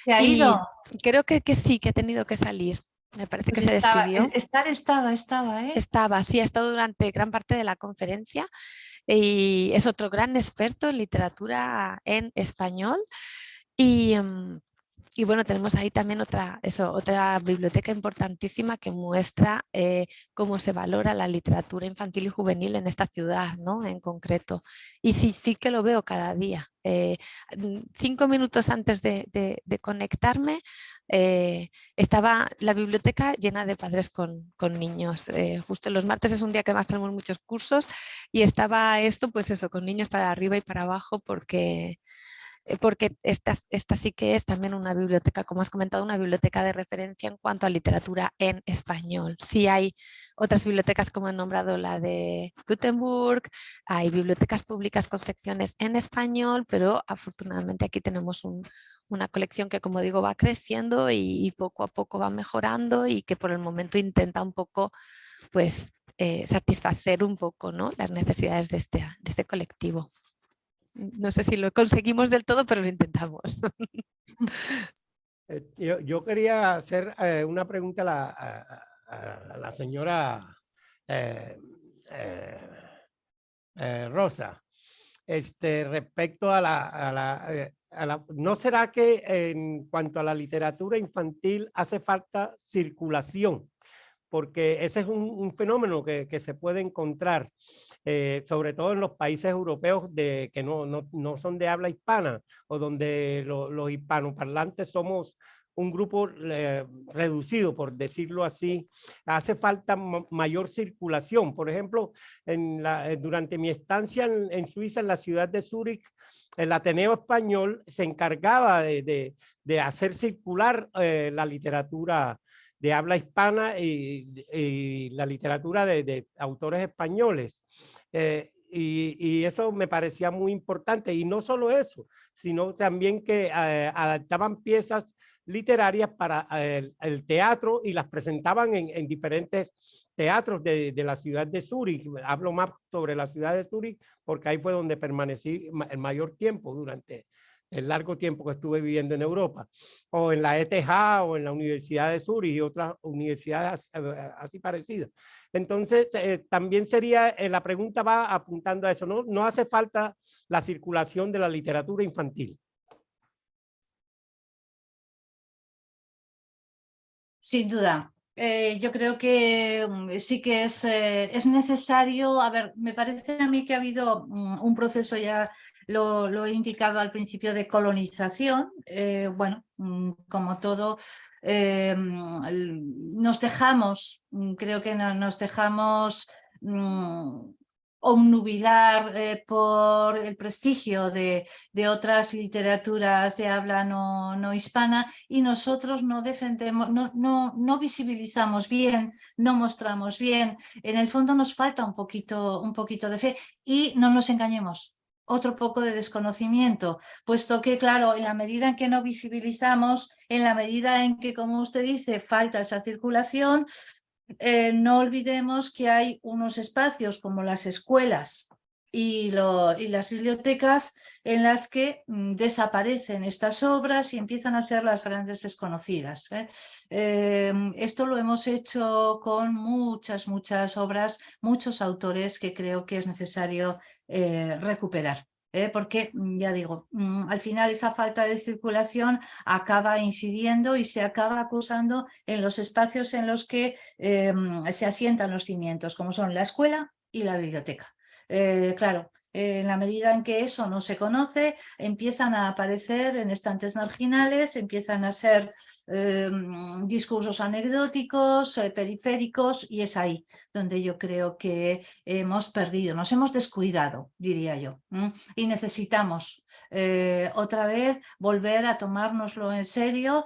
¿Se ha Y ido? creo que sí, que ha tenido que salir. Me parece que Pues se despidió. estaba, ¿eh? Estaba, sí, ha estado durante gran parte de la conferencia y es otro gran experto en literatura en español. Y, y bueno, tenemos ahí también otra biblioteca importantísima que muestra cómo se valora la literatura infantil y juvenil en esta ciudad, ¿no? En concreto. Y sí que lo veo cada día. 5 minutos antes de conectarme, estaba la biblioteca llena de padres con niños. Justo los martes es un día que además tenemos muchos cursos y estaba esto, pues eso, con niños para arriba y para abajo porque esta sí que es también una biblioteca, como has comentado, una biblioteca de referencia en cuanto a literatura en español. Sí hay otras bibliotecas, como he nombrado la de Gutenberg, hay bibliotecas públicas con secciones en español, pero afortunadamente aquí tenemos una colección que, como digo, va creciendo y poco a poco va mejorando y que por el momento intenta un poco, pues, satisfacer un poco, ¿no?, las necesidades de este colectivo. No sé si lo conseguimos del todo, pero lo intentamos. Yo quería hacer una pregunta a la señora Rosa, respecto ¿no será que en cuanto a la literatura infantil hace falta circulación? Porque ese es un fenómeno que se puede encontrar, sobre todo en los países europeos que no son de habla hispana o donde los hispanoparlantes somos un grupo reducido, por decirlo así. Hace falta mayor circulación. Por ejemplo, durante mi estancia en Suiza, en la ciudad de Zúrich, el Ateneo Español se encargaba de hacer circular la literatura de habla hispana y la literatura de autores españoles. Y eso me parecía muy importante. Y no solo eso, sino también que adaptaban piezas literarias para el teatro y las presentaban en diferentes teatros de la ciudad de Zúrich. Hablo más sobre la ciudad de Zúrich porque ahí fue donde permanecí el mayor tiempo durante el largo tiempo que estuve viviendo en Europa, o en la ETH o en la Universidad de Zúrich y otras universidades así parecidas. Entonces, también sería, la pregunta va apuntando a eso, ¿no? No hace falta la circulación de la literatura infantil. Sin duda. Yo creo que sí que es necesario. A ver, me parece a mí que ha habido un proceso, ya lo he indicado al principio, de colonización. Bueno, como todo, nos dejamos, creo que nos dejamos obnubilar por el prestigio de otras literaturas de habla no hispana, y nosotros no defendemos, no visibilizamos bien, no mostramos bien. En el fondo nos falta un poquito de fe, y no nos engañemos, otro poco de desconocimiento, puesto que, claro, en la medida en que no visibilizamos, en la medida en que, como usted dice, falta esa circulación, no olvidemos que hay unos espacios como las escuelas y las bibliotecas en las que desaparecen estas obras y empiezan a ser las grandes desconocidas. Esto lo hemos hecho con muchas obras, muchos autores que creo que es necesario recuperar. Porque, ya digo, al final esa falta de circulación acaba incidiendo y se acaba acusando en los espacios en los que se asientan los cimientos, como son la escuela y la biblioteca. Claro, En la medida en que eso no se conoce, empiezan a aparecer en estantes marginales, empiezan a ser discursos anecdóticos, periféricos, y es ahí donde yo creo que hemos perdido, nos hemos descuidado, diría yo, y necesitamos otra vez volver a tomárnoslo en serio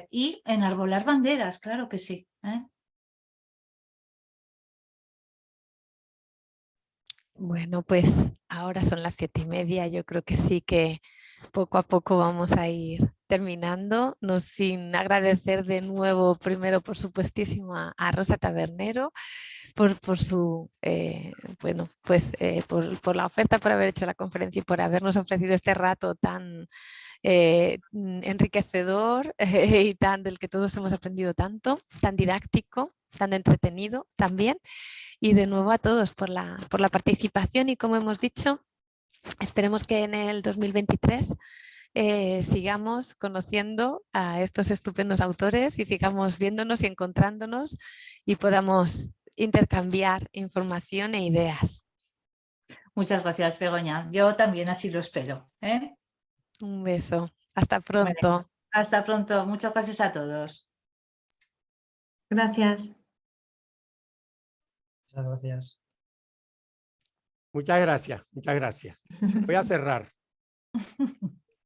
y enarbolar banderas, claro que sí. Bueno, pues ahora son las 7:30. Yo creo que sí que poco a poco vamos a ir terminando, no sin agradecer de nuevo, primero por supuestísimo a Rosa Tabernero por su, bueno, pues por la oferta, por haber hecho la conferencia y por habernos ofrecido este rato tan enriquecedor y tan del que todos hemos aprendido tanto, tan didáctico, tan entretenido también. Y de nuevo a todos por la participación y, como hemos dicho, esperemos que en el 2023 sigamos conociendo a estos estupendos autores y sigamos viéndonos y encontrándonos y podamos intercambiar información e ideas. Muchas gracias, Begoña. Yo también así lo espero. Un beso. Hasta pronto. Bueno, hasta pronto. Muchas gracias a todos. Gracias. Muchas gracias. Muchas gracias, muchas gracias. Voy a cerrar.